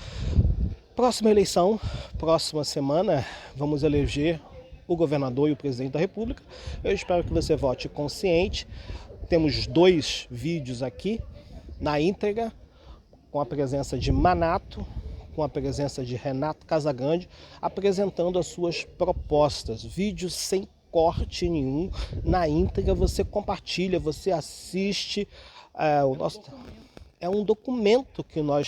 Próxima eleição, próxima semana, vamos eleger o governador e o presidente da República. Eu espero que você vote consciente. Temos 2 vídeos aqui na íntegra, com a presença de Manato, com a presença de Renato Casagrande, apresentando as suas propostas. Vídeos sem corte nenhum, na íntegra, você compartilha, você assiste. É um documento que nós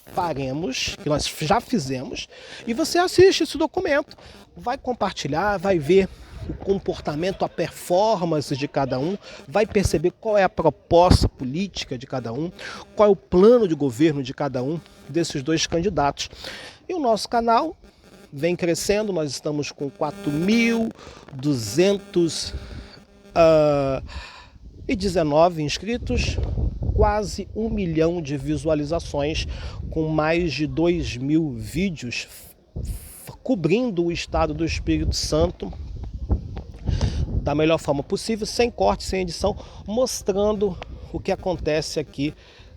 faremos, que nós já fizemos, e você assiste esse documento, vai compartilhar, vai ver o comportamento, a performance de cada um, vai perceber qual é a proposta política de cada um, qual é o plano de governo de cada um desses dois candidatos. E o nosso canal vem crescendo, nós estamos com 4.219 inscritos, quase 1 milhão de visualizações, com mais de 2.000 vídeos cobrindo o estado do Espírito Santo da melhor forma possível, sem corte, sem edição, mostrando o que acontece aqui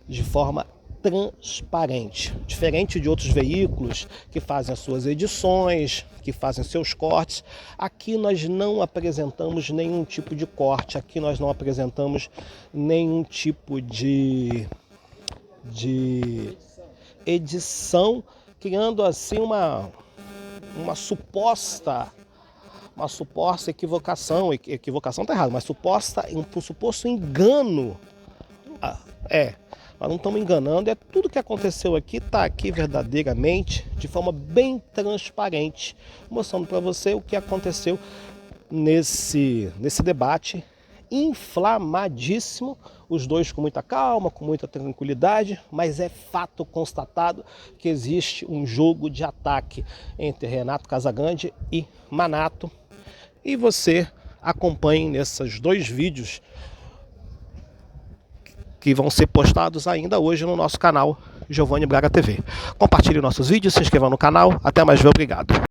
de forma transparente. Diferente de outros veículos que fazem as suas edições, que fazem seus cortes, aqui nós não apresentamos nenhum tipo de corte, aqui nós não apresentamos nenhum tipo de edição, criando assim uma suposta equivocação está errado, mas um suposto engano. Nós não estamos enganando, tudo que aconteceu aqui está aqui verdadeiramente, de forma bem transparente, mostrando para você o que aconteceu nesse debate inflamadíssimo, os dois com muita calma, com muita tranquilidade, mas é fato constatado que existe um jogo de ataque entre Renato Casagrande e Manato, e você acompanhe nesses 2 vídeos que vão ser postados ainda hoje no nosso canal Giovanni Braga TV. Compartilhe nossos vídeos, se inscreva no canal. Até mais, obrigado.